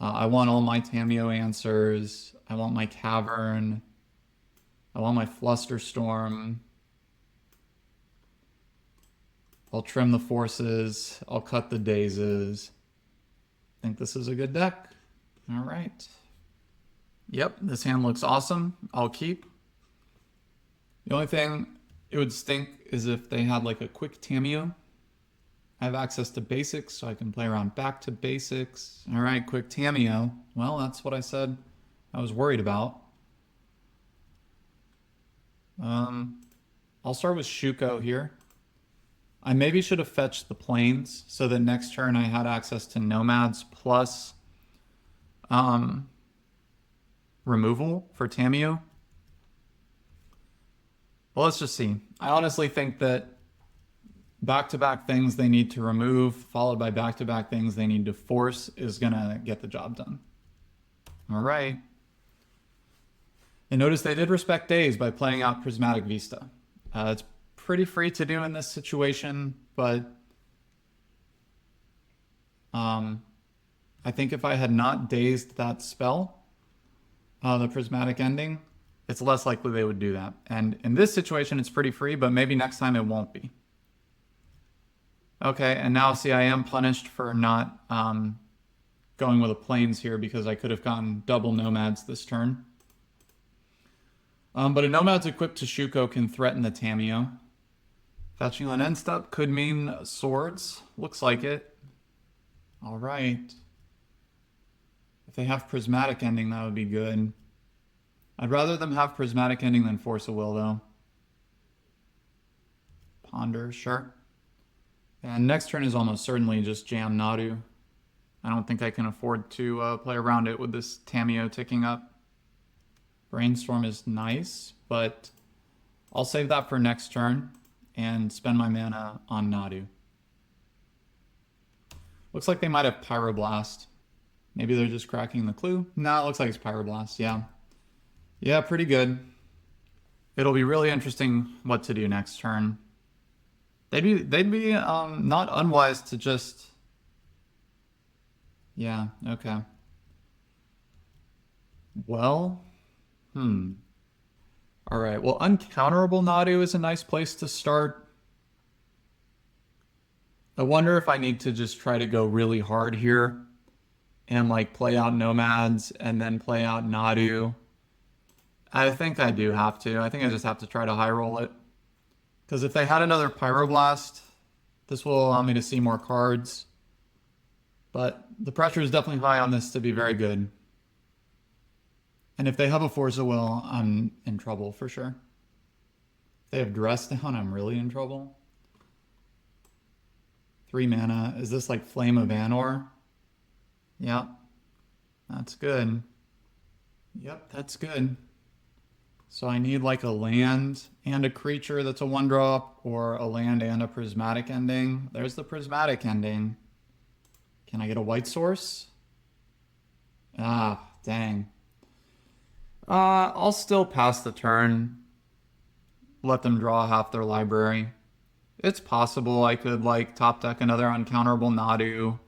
I want all my Tamiyo answers. I want my Cavern. I want my Flusterstorm. I'll trim the forces. I'll cut the dazes. I think this is a good deck. All right. Yep, this hand looks awesome. I'll keep. The only thing it would stink is if they had like a quick Tamiyo. I have access to basics, so I can play around back to basics. All right, quick Tamiyo. Well, that's what I said I was worried about. I'll start with Shuko here. I maybe should have fetched the plains so that next turn I had access to nomads plus removal for Tamiyo. Well, let's just see. I honestly think that back-to-back things they need to remove, followed by back-to-back things they need to force, is going to get the job done. All right. And notice they did respect Daze by playing out Prismatic Vista. It's pretty free to do in this situation, but I think if I had not dazed that spell, the Prismatic Ending, it's less likely they would do that. And in this situation, it's pretty free, but maybe next time it won't be. Okay, and now see, I am punished for not going with a plains here because I could have gotten double nomads this turn. But a nomad's equipped to Shuko can threaten the Tamiyo. Fetching on end step could mean swords. Looks like it. All right. If they have Prismatic Ending, that would be good. I'd rather them have Prismatic Ending than Force of Will, though. Ponder, sure. And next turn is almost certainly just Jam Nadu. I don't think I can afford to play around it with this Tamiyo ticking up. Brainstorm is nice, but I'll save that for next turn and spend my mana on Nadu. Looks like they might have Pyroblast. Maybe they're just cracking the clue. No, it looks like it's Pyroblast, yeah. Yeah, pretty good. It'll be really interesting what to do next turn. They'd be not unwise to just, yeah, okay. Well, all right. Well, uncounterable Nadu is a nice place to start. I wonder if I need to just try to go really hard here and like play out Nomads and then play out Nadu. I think I do have to. I think I just have to try to high roll it. Because if they had another Pyroblast, this will allow me to see more cards. But the pressure is definitely high on this to be very good. And if they have a Force of Will, I'm in trouble for sure. If they have Dress Down, I'm really in trouble. 3 mana. Is this like Flame of Anor? Yep. That's good. Yep, that's good. So I need like a land and a creature that's a 1-drop, or a land and a prismatic ending. There's the prismatic ending. Can I get a white source? Ah, dang. I'll still pass the turn. Let them draw half their library. It's possible I could like top deck another uncounterable Nadu.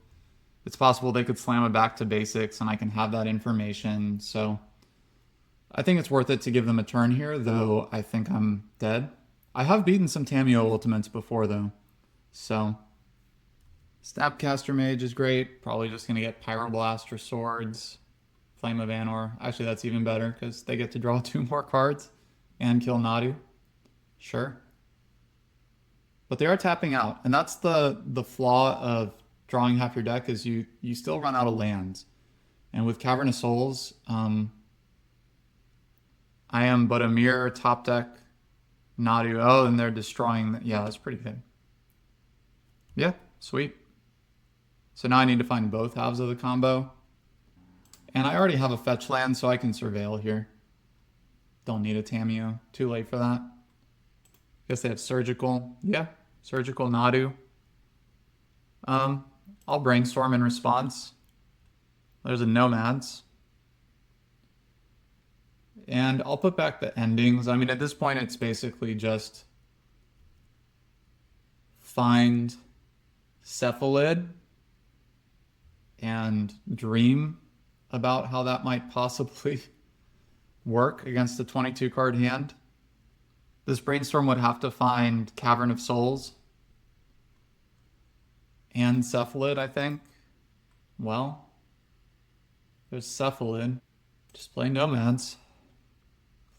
It's possible they could slam it back to basics and I can have that information. So I think it's worth it to give them a turn here, though I think I'm dead. I have beaten some Tamiyo ultimates before, though. So Snapcaster Mage is great. Probably just going to get Pyroblast or Swords. Flame of Anor. Actually, that's even better because they get to draw 2 more cards and kill Nadu. Sure. But they are tapping out, and that's the flaw of drawing half your deck is you still run out of lands. And with Cavern of Souls, I am but a mere top deck Nadu. Oh, and they're destroying. Yeah, that's pretty good. Yeah, sweet. So now I need to find both halves of the combo. And I already have a fetch land, so I can surveil here. Don't need a Tamiyo. Too late for that. Guess they have Surgical. Yeah, Surgical Nadu. I'll brainstorm in response. There's a Nomads. And I'll put back the endings. I mean, at this point, it's basically just find Cephalid and dream about how that might possibly work against a 22 card hand. This brainstorm would have to find Cavern of Souls and Cephalid, I think. Well, there's Cephalid. Just play Nomads.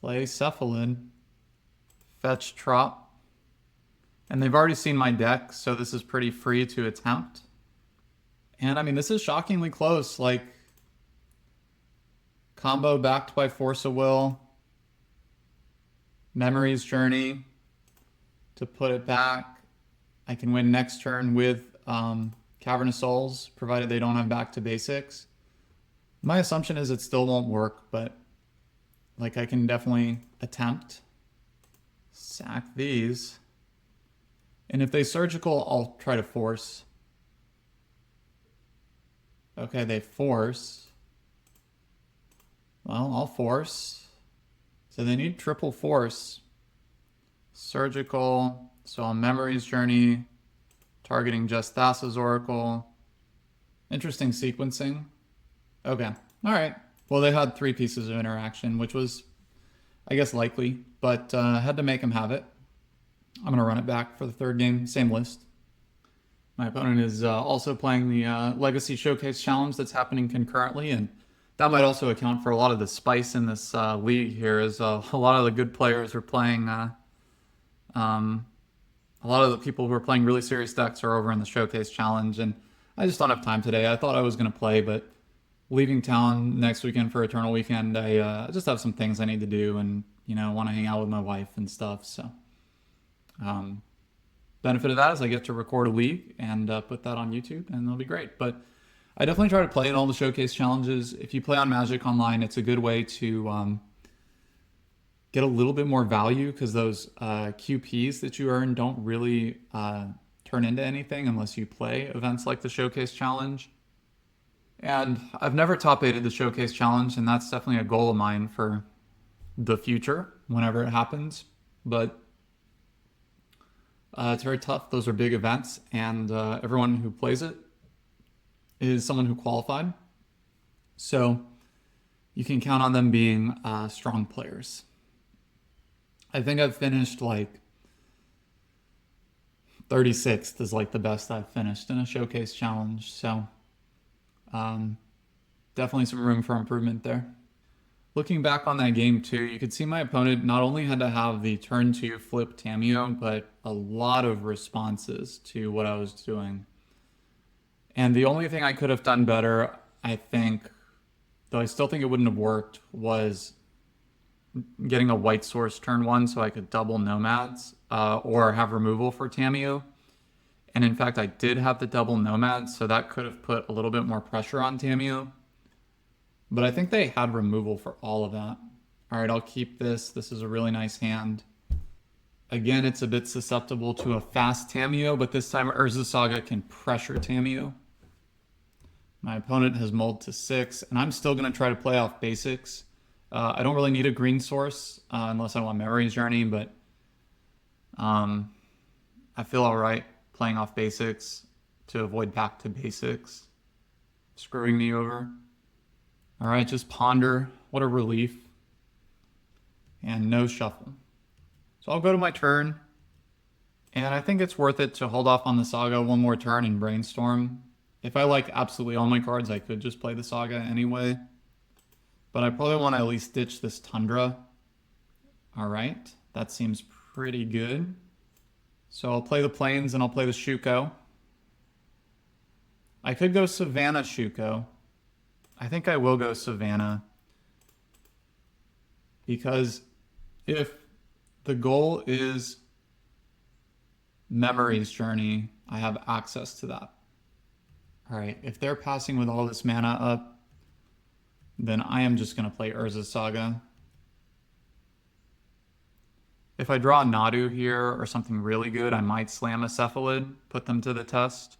Play Cephalid. Fetch Trop. And they've already seen my deck, so this is pretty free to attempt. And I mean, this is shockingly close. Like, combo backed by Force of Will. Memory's Journey to put it back. I can win next turn with Cavern of Souls, provided they don't have back to basics. My assumption is it still won't work, but like I can definitely attempt. Sack these. And if they surgical, I'll try to force. Okay, they force. Well, I'll force. So they need triple force. Surgical. So on Memory's Journey, targeting just Thassa's Oracle. Interesting sequencing. Okay. All right. Well, they had 3 pieces of interaction, which was, I guess, likely, but had to make them have it. I'm going to run it back for the 3rd game. Same list. My opponent is also playing the Legacy Showcase Challenge that's happening concurrently, and that might also account for a lot of the spice in this league here, as a lot of the good players are playing, a lot of the people who are playing really serious decks are over in the Showcase Challenge, and I just don't have time today. I thought I was going to play, but leaving town next weekend for Eternal Weekend, I just have some things I need to do and, want to hang out with my wife and stuff, so... benefit of that is I get to record a league and put that on YouTube, and it'll be great. But I definitely try to play in all the showcase challenges. If you play on Magic Online, it's a good way to get a little bit more value, because those QPs that you earn don't really turn into anything unless you play events like the Showcase Challenge. And I've never top 8'd the Showcase Challenge, and that's definitely a goal of mine for the future whenever it happens. But it's very tough. Those are big events, and everyone who plays it is someone who qualified. So you can count on them being strong players. I think I've finished like 36th is like the best I've finished in a showcase challenge. So definitely some room for improvement there. Looking back on that game too, you could see my opponent not only had to have the turn 2 flip Tamiyo, but a lot of responses to what I was doing. And the only thing I could have done better, I think, though I still think it wouldn't have worked, was getting a white source turn 1 so I could double nomads or have removal for Tamiyo. And in fact, I did have the double nomads, so that could have put a little bit more pressure on Tamiyo. But I think they had removal for all of that. All right, I'll keep this. This is a really nice hand. Again, it's a bit susceptible to a fast Tamiyo, but this time Urza Saga can pressure Tamiyo. My opponent has mulled to 6, and I'm still going to try to play off basics. I don't really need a green source unless I want Memory's Journey, but I feel all right playing off basics to avoid back to basics screwing me over. All right, just ponder. What a relief. And no shuffle. So I'll go to my turn. And I think it's worth it to hold off on the Saga one more turn and brainstorm. If I like absolutely all my cards, I could just play the Saga anyway. But I probably want to at least ditch this Tundra. All right, that seems pretty good. So I'll play the Plains and I'll play the Shuko. I could go Savannah Shuko. I think I will go Savannah. Because if the goal is Memory's Journey, I have access to that. All right, if they're passing with all this mana up, then I am just going to play Urza Saga. If I draw a Nadu here or something really good, I might slam a Cephalid, put them to the test.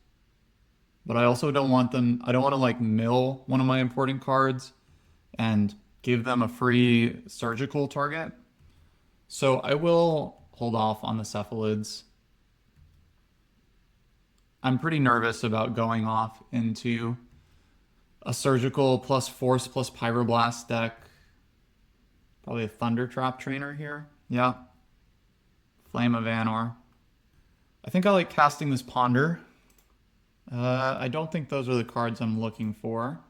But I also don't want them, I don't want to like mill one of my important cards and give them a free surgical target. So I will hold off on the Cephalids. I'm pretty nervous about going off into a surgical plus force plus pyroblast deck. Probably a Thunder Trap trainer here. Yeah. Flame of Anor. I think I like casting this Ponder. I don't think those are the cards I'm looking for.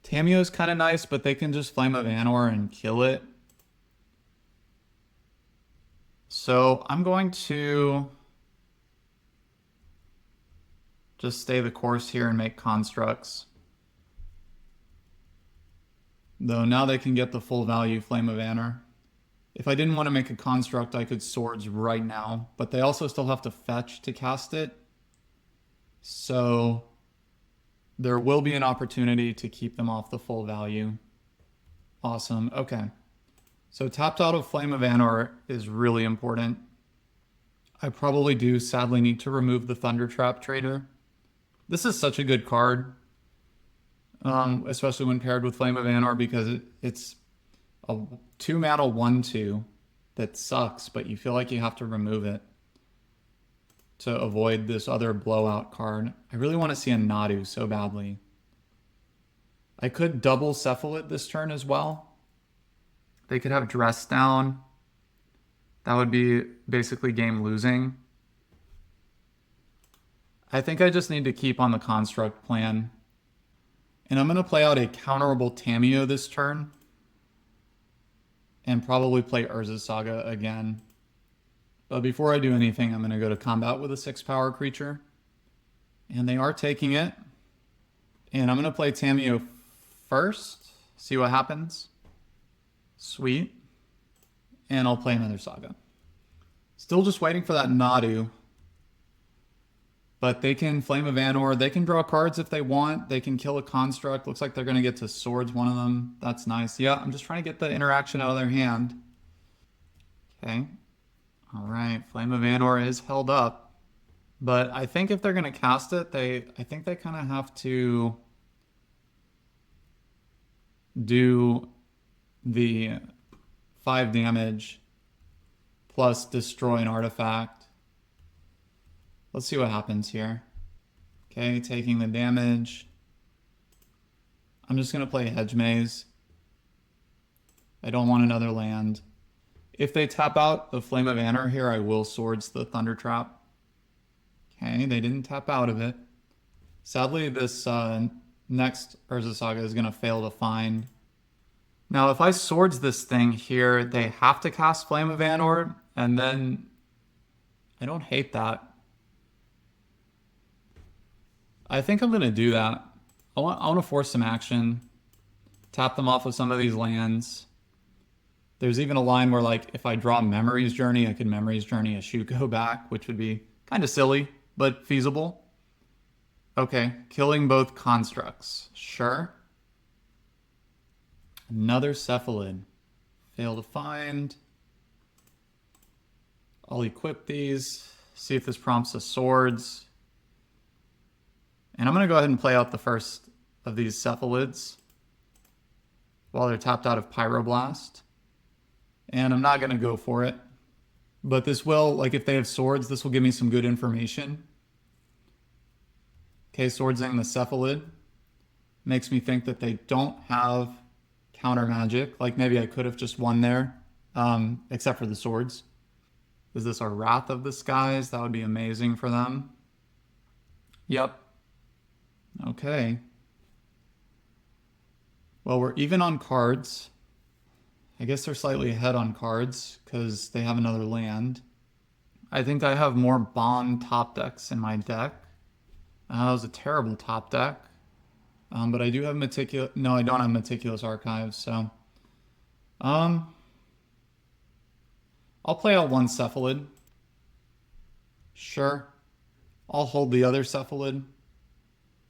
Tamiyo's kind of nice, but they can just Flame of Anor and kill it. So I'm going to just stay the course here and make constructs. Though now they can get the full value Flame of Anor. If I didn't want to make a construct, I could Swords right now, but they also still have to fetch to cast it. So there will be an opportunity to keep them off the full value. Awesome. Okay. So tapped out of Flame of Anor is really important. I probably do sadly need to remove the Thunder Trap Trader. This is such a good card, especially when paired with Flame of Anor, because it's a 2-mana 1/2 that sucks, but you feel like you have to remove it to avoid this other blowout card. I really want to see a Nadu so badly. I could double Cephalid this turn as well. They could have Dress Down. That would be basically game losing. I think I just need to keep on the construct plan. And I'm going to play out a counterable Tamiyo this turn. And probably play Urza Saga again. But before I do anything, I'm going to go to combat with a 6-power creature. And they are taking it. And I'm going to play Tamiyo first. See what happens. Sweet. And I'll play another Saga. Still just waiting for that Nadu. But they can Flame of Anor. They can draw cards if they want. They can kill a construct. Looks like they're going to get to Swords, one of them. That's nice. Yeah, I'm just trying to get the interaction out of their hand. Okay. All right. Flame of Anor is held up. But I think if they're going to cast it, I think they kind of have to do the 5 damage plus destroy an artifact. Let's see what happens here. Okay, taking the damage. I'm just going to play Hedge Maze. I don't want another land. If they tap out the Flame of Anor here, I will Swords the Thunder Trap. Okay, they didn't tap out of it. Sadly, this next Urza Saga is going to fail to find. Now, if I Swords this thing here, they have to cast Flame of Anor, and then I don't hate that. I think I'm going to do that. I want to force some action, tap them off with some of these lands. There's even a line where, like, if I draw Memory's Journey, I could Memory's Journey a Shuko back, which would be kind of silly, but feasible. Okay, killing both constructs. Sure. Another Cephalid. Fail to find. I'll equip these, see if this prompts a Swords. And I'm going to go ahead and play out the first of these Cephalids while they're tapped out of Pyroblast. And I'm not going to go for it. But this will, like, if they have Swords, this will give me some good information. Okay, Swordsing the Cephalid makes me think that they don't have counter magic. Like, maybe I could have just won there, except for the Swords. Is this our Wrath of the Skies? That would be amazing for them. Yep. Okay. Well, we're even on cards. I guess they're slightly ahead on cards because they have another land. I think I have more Bond top decks in my deck. That was a terrible top deck. But I do have Meticulous... No, I don't have Meticulous Archives, so... I'll play out one Cephalid. Sure. I'll hold the other Cephalid.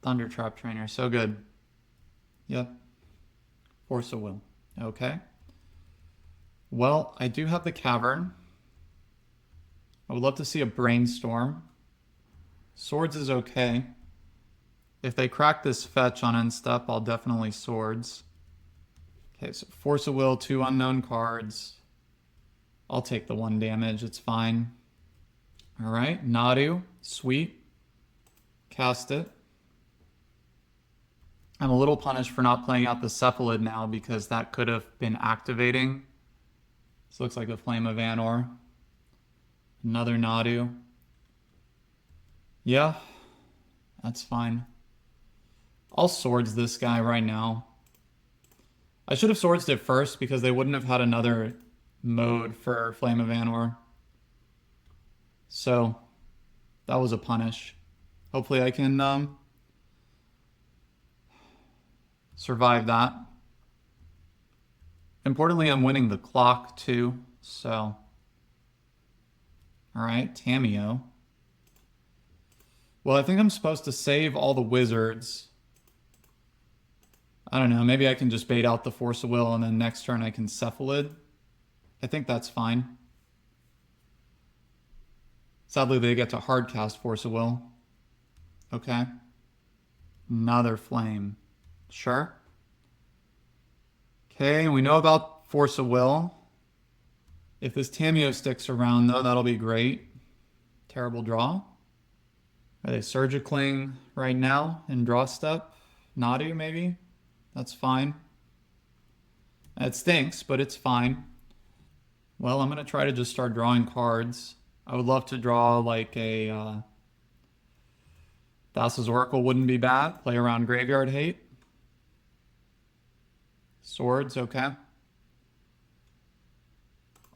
Thunder Trap Trainer, so good. Yep. Force of Will. Okay. Well, I do have the Cavern. I would love to see a Brainstorm. Swords is okay. If they crack this fetch on end step, I'll definitely Swords. Okay, so Force of Will, 2 unknown cards. I'll take the 1 damage, it's fine. Alright, Nadu, sweet. Cast it. I'm a little punished for not playing out the Cephalid now because that could have been activating. This looks like a Flame of Anor. Another Nadu. Yeah, that's fine. I'll Swords this guy right now. I should have Swords it first because they wouldn't have had another mode for Flame of Anor. So, that was a punish. Hopefully I can survive that. Importantly, I'm winning the clock too, so. Alright, Tamiyo. Well, I think I'm supposed to save all the wizards. I don't know, maybe I can just bait out the Force of Will and then next turn I can Cephalid. I think that's fine. Sadly, they get to hardcast Force of Will. Okay. Another Flame. Sure. Okay, we know about Force of Will. If this Tamiyo sticks around, though, that'll be great. Terrible draw. Are they Surgicling right now in draw step? Nadu, maybe? That's fine. It stinks, but it's fine. Well, I'm going to try to just start drawing cards. I would love to draw like a... Thassa's Oracle wouldn't be bad. Play around Graveyard Hate. Swords, okay.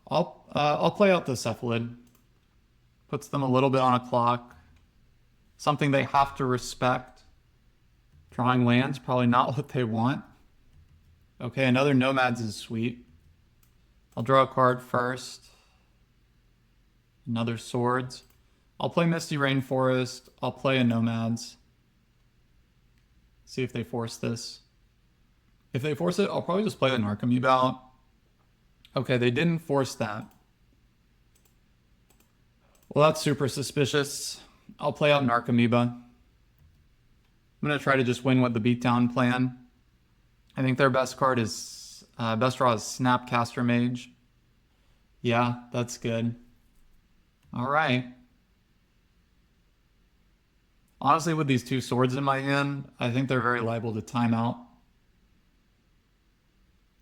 I'll play out the Cephalid. Puts them a little bit on a clock. Something they have to respect. Drawing lands, probably not what they want. Okay, another Nomads is sweet. I'll draw a card first. Another Swords. I'll play Misty Rainforest. I'll play a Nomads. See if they force this. If they force it, I'll probably just play the Narcomoeba out. Okay, they didn't force that. Well, that's super suspicious. I'll play out Narcomoeba. I'm going to try to just win with the beatdown plan. I think their best card is Best draw is Snapcaster Mage. Yeah, that's good. All right. Honestly, with these two swords in my hand, I think they're very liable to time out.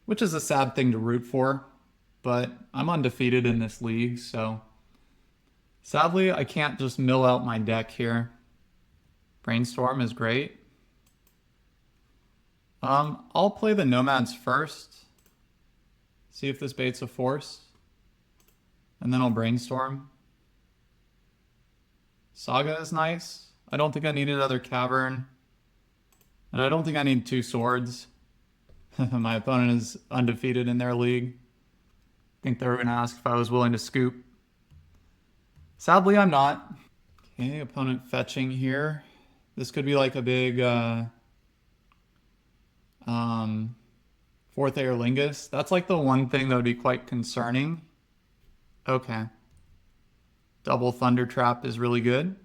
Which is a sad thing to root for, but I'm undefeated in this league, so sadly I can't just mill out my deck here. Brainstorm is great. I'll play the Nomads first. See if this baits a force. And then I'll Brainstorm. Saga is nice. I don't think I need another Cavern. And I don't think I need two swords. My opponent is undefeated in their league. I think they were going to ask if I was willing to scoop. Sadly, I'm not. Okay, opponent fetching here. This could be like a big fourth Aerlingus. That's like the one thing that would be quite concerning. Okay. Double Thunder Trap is really good.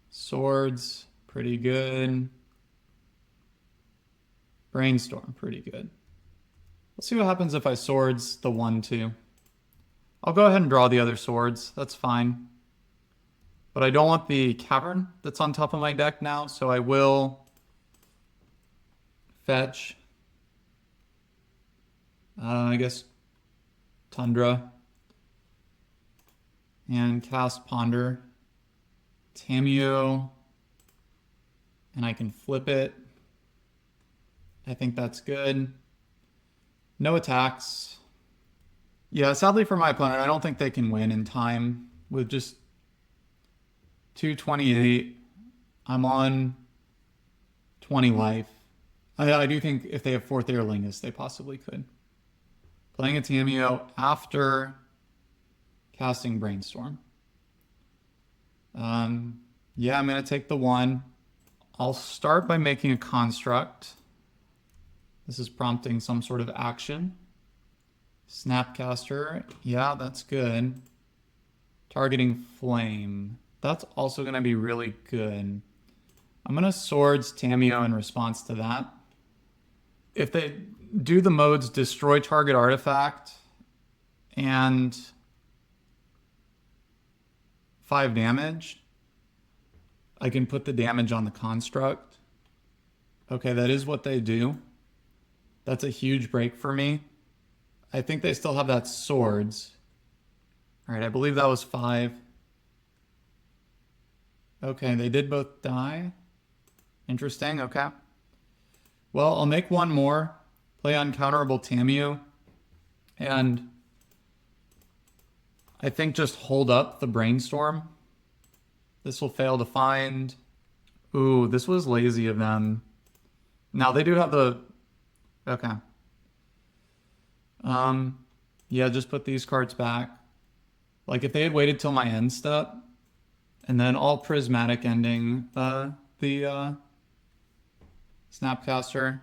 Swords, pretty good. Brainstorm, pretty good. Let's see what happens if I swords the 1-2. I'll go ahead and draw the other swords. That's fine. But I don't want the Cavern that's on top of my deck now, so I will fetch. I guess Tundra. And cast Ponder. Tamiyo. And I can flip it. I think that's good. No attacks. Yeah, sadly for my opponent, I don't think they can win in time with just 228. I'm on 20 life. I do think if they have fourth Aerlingus, they possibly could. Playing a Tamiyo after casting Brainstorm. Yeah, I'm going to take the 1. I'll start by making a construct. This is prompting some sort of action. Snapcaster. Yeah, that's good. Targeting Flame. That's also going to be really good. I'm going to Swords Tamiyo in response to that. If they do the modes Destroy Target Artifact and 5 damage, I can put the damage on the construct. Okay, that is what they do. That's a huge break for me. I think they still have that swords. All right, I believe that was 5. Okay, they did both die. Interesting, okay. Well, I'll make one more. Play Uncounterable Tamiyo. And I think just hold up the Brainstorm. This will fail to find. Ooh, this was lazy of them. Now they do have the... Okay. Yeah, just put these cards back. Like if they had waited till my end step, and then all prismatic ending the Snapcaster.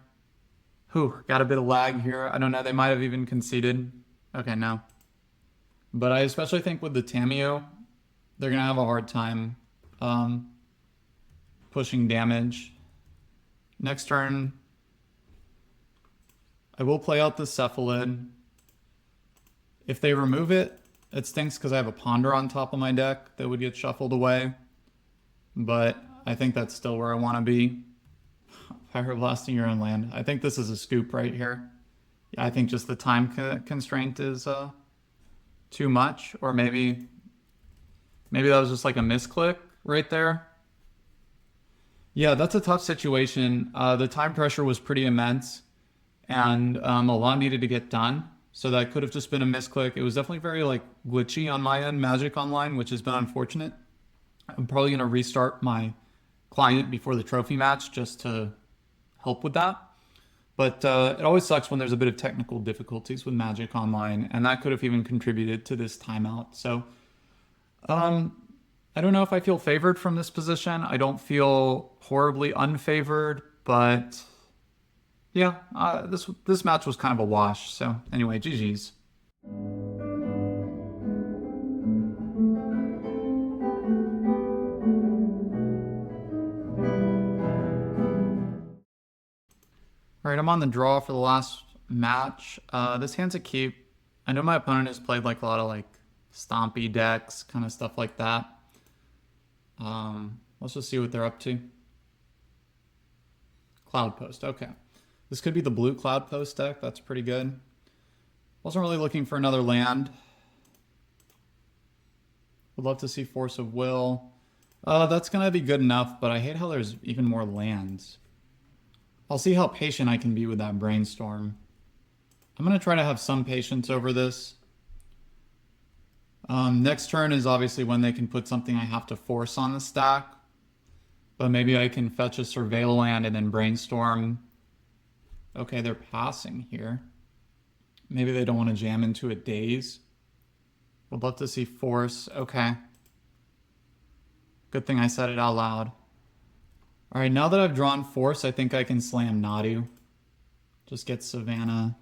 Whew, got a bit of lag here. I don't know, they might have even conceded. Okay, no. But I especially think with the Tamiyo, they're gonna have a hard time pushing damage. Next turn, I will play out the Cephalid. If they remove it, it stinks because I have a Ponder on top of my deck that would get shuffled away. But I think that's still where I want to be. Pyroblasting your own land. I think this is a scoop right here. Yeah, I think just the time constraint is too much. Or maybe that was just like a misclick right there. Yeah, that's a tough situation. The time pressure was pretty immense. And a lot needed to get done. So that could have just been a misclick. It was definitely very like glitchy on my end, Magic Online, which has been unfortunate. I'm probably going to restart my client before the trophy match just to help with that. But it always sucks when there's a bit of technical difficulties with Magic Online, and that could have even contributed to this timeout. So I don't know if I feel favored from this position. I don't feel horribly unfavored, but yeah, this match was kind of a wash. So anyway, GG's. All right, I'm on the draw for the last match. This hand's a keep. I know my opponent has played like a lot of like stompy decks, kind of stuff like that. Let's just see what they're up to. Cloudpost, okay. This could be the blue Cloudpost deck. That's pretty good. Wasn't really looking for another land. Would love to see Force of Will. That's going to be good enough, but I hate how there's even more lands. I'll see how patient I can be with that Brainstorm. I'm going to try to have some patience over this. Next turn is obviously when they can put something I have to force on the stack. But maybe I can fetch a Surveil land and then Brainstorm. Okay, they're passing here. Maybe they don't want to jam into a Daze. Would love to see Force. Okay. Good thing I said it out loud. Alright, now that I've drawn Force, I think I can slam Nadu. Just get Savannah.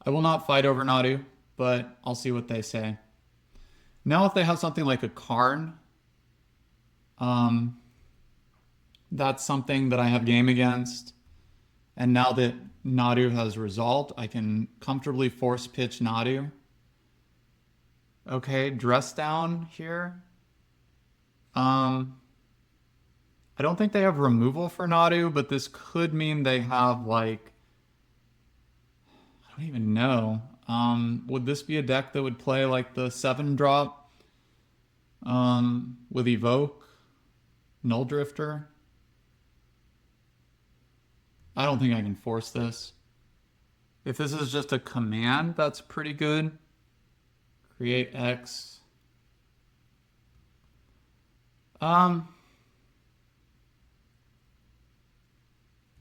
I will not fight over Nadu, but I'll see what they say. Now if they have something like a Karn, that's something that I have game against. And now that Nadu has resolved, I can comfortably force pitch Nadu. Okay, dress down here. I don't think they have removal for Nadu, but this could mean they have like, I don't even know. Would this be a deck that would play like the 7-drop with Evoke, Null Drifter? I don't think I can force this. If this is just a command, that's pretty good. Create X.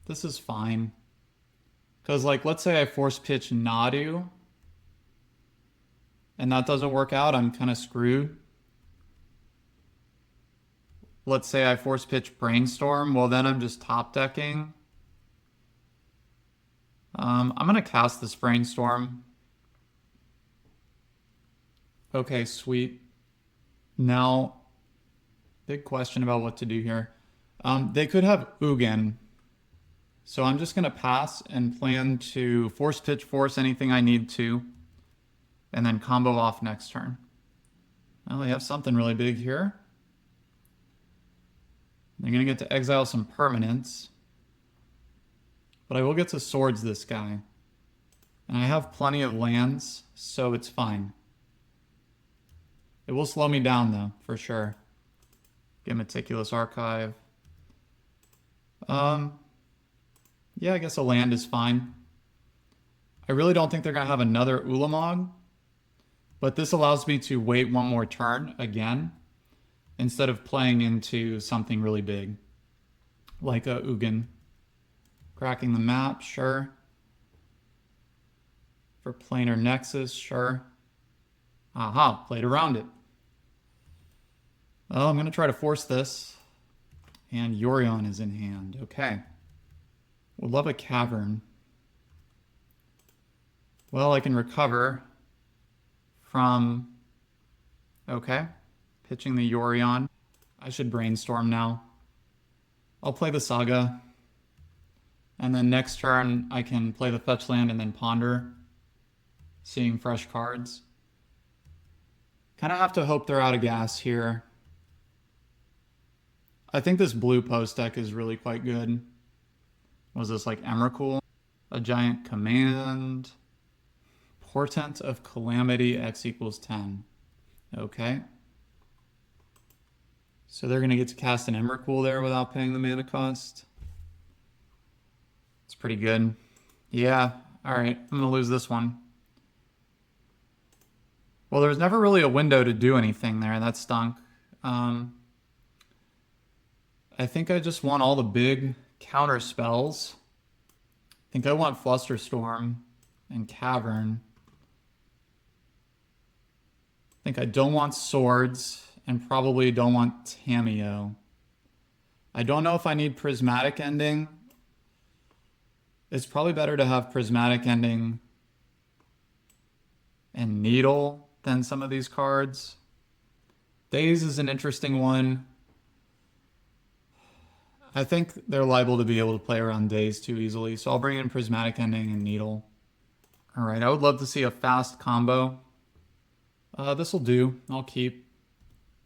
This is fine. Because, like, let's say I force pitch Nadu, and that doesn't work out, I'm kind of screwed. Let's say I force pitch Brainstorm, well then I'm just top decking. I'm going to cast this Brainstorm. Okay, sweet. Now, big question about what to do here. They could have Ugin. So I'm just going to pass and plan to force pitch force anything I need to. And then combo off next turn. Well, they have something really big here. They're going to get to exile some permanents. But I will get to swords this guy. And I have plenty of lands, so it's fine. It will slow me down, though, for sure. Get Meticulous Archive. Yeah, I guess a land is fine. I really don't think they're going to have another Ulamog. But this allows me to wait one more turn again, instead of playing into something really big. Like a Ugin. Cracking the map, sure. For planar nexus, sure. Aha, played around it. Well, I'm going to try to force this. And Yorion is in hand. Okay. Would love a cavern. Well, I can recover from... Okay. Pitching the Yorion. I should brainstorm now. I'll play the Saga. And then next turn, I can play the fetch land and then ponder. Seeing fresh cards. Kind of have to hope they're out of gas here. I think this blue post deck is really quite good. Was this like Emrakul? A giant command. Portent of Calamity, X equals 10. Okay. So they're going to get to cast an Emrakul there without paying the mana cost. It's pretty good. Yeah, alright, I'm going to lose this one. Well, there was never really a window to do anything there. That stunk. I think I just want all the big counter spells. I think I want Flusterstorm and Cavern. I think I don't want Swords and probably don't want Tamiyo. I don't know if I need Prismatic Ending. It's probably better to have Prismatic Ending and Needle than some of these cards. Daze is an interesting one. I think they're liable to be able to play around days too easily, so I'll bring in Prismatic Ending and Needle. All right, I would love to see a fast combo. This will do. I'll keep.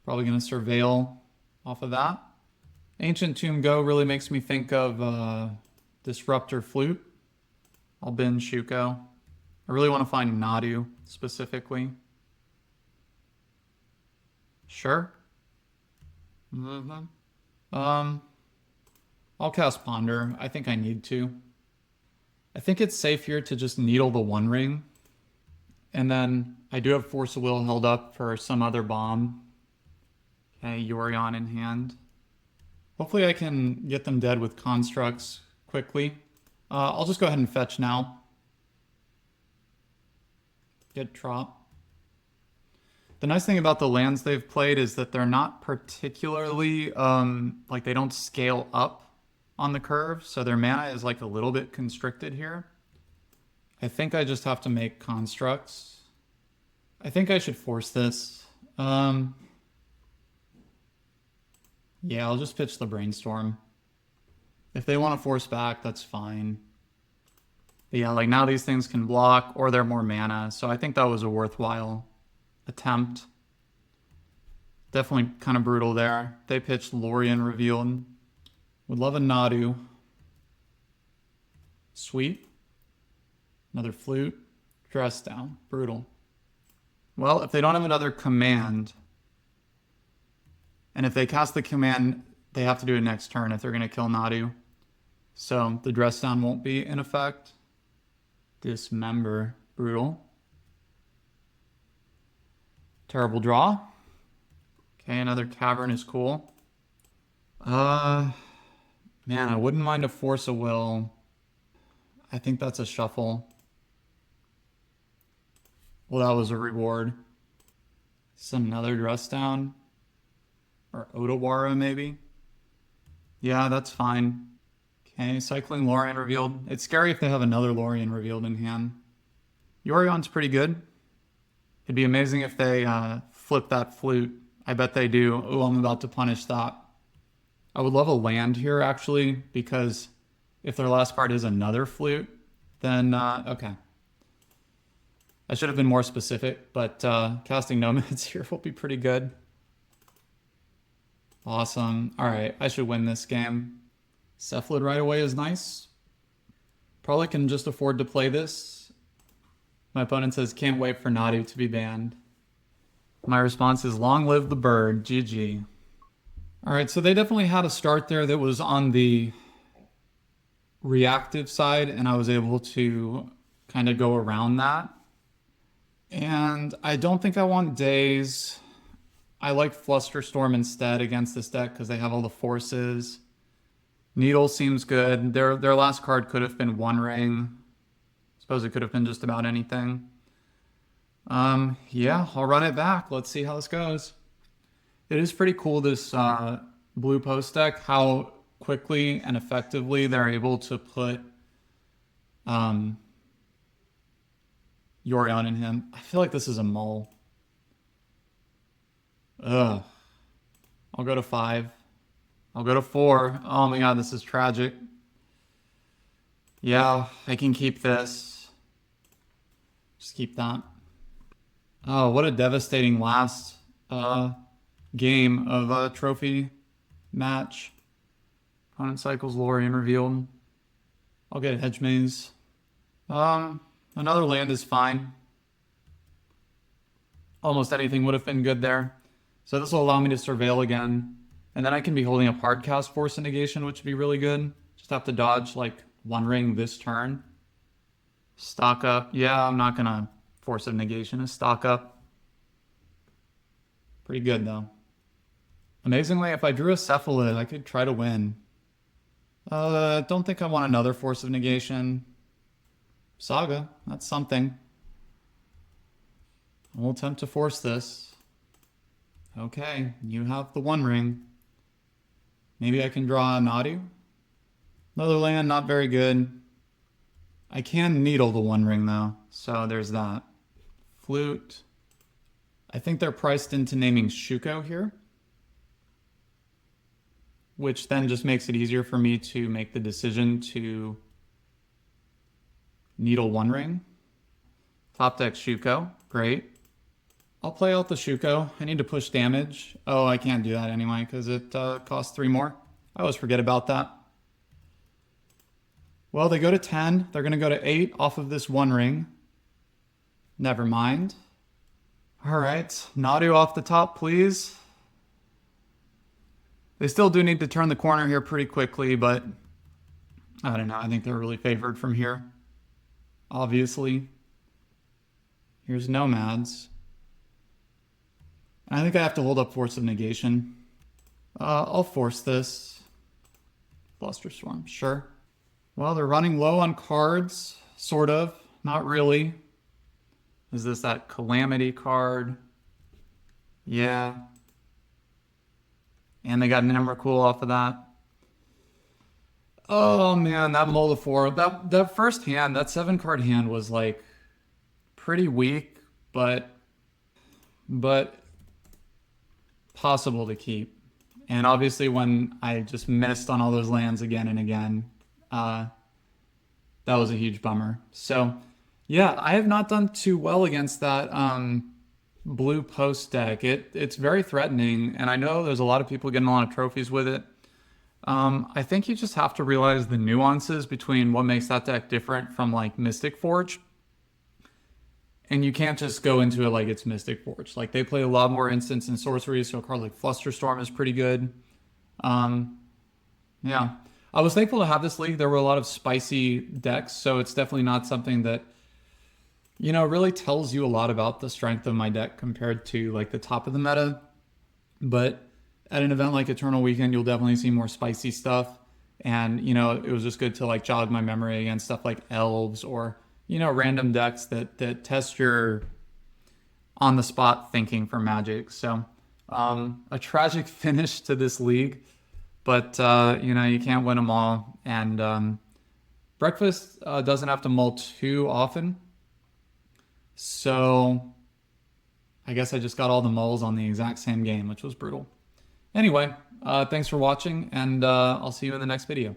Probably going to Surveil off of that. Ancient Tomb Go really makes me think of Disruptor Flute. I'll bin Shuko. I really want to find Nadu specifically. Sure. I'll cast Ponder. I think I need to. I think it's safe here to just needle the One Ring. And then I do have Force of Will held up for some other bomb. Okay, Yorion in hand. Hopefully I can get them dead with constructs quickly. I'll just go ahead and fetch now. Get Trop. The nice thing about the lands they've played is that they're not particularly, like they don't scale up on the curve, so their mana is like a little bit constricted here. I think I just have to make constructs. I think I should force this. Yeah, I'll just pitch the Brainstorm. If they want to force back, that's fine. But yeah, like now these things can block or they're more mana, so I think that was a worthwhile attempt. Definitely kind of brutal there. They pitched Lorien revealed. Would love a Nadu. Sweet. Another Flute. Dress down. Brutal. Well, if they don't have another command, and if they cast the command, they have to do it next turn if they're going to kill Nadu. So the dress down won't be in effect. Dismember. Brutal. Terrible draw. Okay, another Cavern is cool. Man, I wouldn't mind a Force of Will. I think that's a shuffle. Well, that was a reward. Is another dress down? Or Odawara, maybe? Yeah, that's fine. Okay, cycling Lorien revealed. It's scary if they have another Lorien revealed in hand. Yorion's pretty good. It'd be amazing if they flip that Flute. I bet they do. Oh, I'm about to punish that. I would love a land here, actually, because if their last card is another Flute, then, okay. I should have been more specific, but casting Nomads here will be pretty good. Awesome. All right, I should win this game. Cephalid right away is nice. Probably can just afford to play this. My opponent says, can't wait for Nadu to be banned. My response is, long live the bird, GG. All right, so they definitely had a start there that was on the reactive side, and I was able to kind of go around that. And I don't think I want Daze. I like Flusterstorm instead against this deck because they have all the forces. Needle seems good. Their last card could have been One Ring. Suppose it could have been just about anything. Yeah, I'll run it back. Let's see how this goes. It is pretty cool, this blue post deck, how quickly and effectively they're able to put Yorion in him. I feel like this is a mull. Ugh. I'll go to 5. I'll go to 4. Oh my god, this is tragic. Yeah, I can keep this. Just keep that. Oh, what a devastating last game of a trophy match. Opponent cycles Lorien revealed. I'll get a Hedge Maze. Another land is fine. Almost anything would have been good there. So this will allow me to Surveil again. And then I can be holding a Hardcast Force of Negation, which would be really good. Just have to dodge like One Ring this turn. Stock up. Yeah, I'm not going to Force of Negation a stock up. Pretty good though. Amazingly, if I drew a Cephalid, I could try to win. Don't think I want another Force of Negation. Saga, that's something. We'll attempt to force this. Okay, you have the One Ring. Maybe I can draw a Nadu. Another land, not very good. I can needle the One Ring though, so there's that. Flute. I think they're priced into naming Shuko here. which then just makes it easier for me to make the decision to needle One Ring. Top deck Shuko, great. I'll play out the Shuko. I need to push damage. Oh, I can't do that anyway because it costs 3 more. I always forget about that. Well, they go to 10. They're going to go to 8 off of this One Ring. Never mind. All right, Nadu off the top, please. They still do need to turn the corner here pretty quickly, but I don't know. I think they're really favored from here. Obviously. Here's Nomads. I think I have to hold up Force of Negation. I'll force this. Flusterstorm, sure. Well, they're running low on cards, sort of. Not really. Is this that Calamity card? Yeah. And they got an Emrakul off of that. Oh man, that Moldafor, that first hand, that 7-card hand was like pretty weak, but possible to keep. And obviously when I just missed on all those lands again and again, that was a huge bummer. So yeah, I have not done too well against that blue post deck. It's very threatening, and I know there's a lot of people getting a lot of trophies with it. I think you just have to realize the nuances between what makes that deck different from like Mystic Forge. And you can't just go into it like it's Mystic Forge. Like they play a lot more instants and sorceries, so a card like Flusterstorm is pretty good. Yeah. I was thankful to have this league. There were a lot of spicy decks, so it's definitely not something that, you know, really tells you a lot about the strength of my deck compared to like the top of the meta. But at an event like Eternal Weekend, you'll definitely see more spicy stuff. And, you know, it was just good to like jog my memory against stuff like Elves or, you know, random decks that test your on the spot thinking for Magic. So a tragic finish to this league, but you know, you can't win them all. And Breakfast doesn't have to mull too often. So I guess I just got all the mulls on the exact same game, which was brutal. Anyway, thanks for watching, and I'll see you in the next video.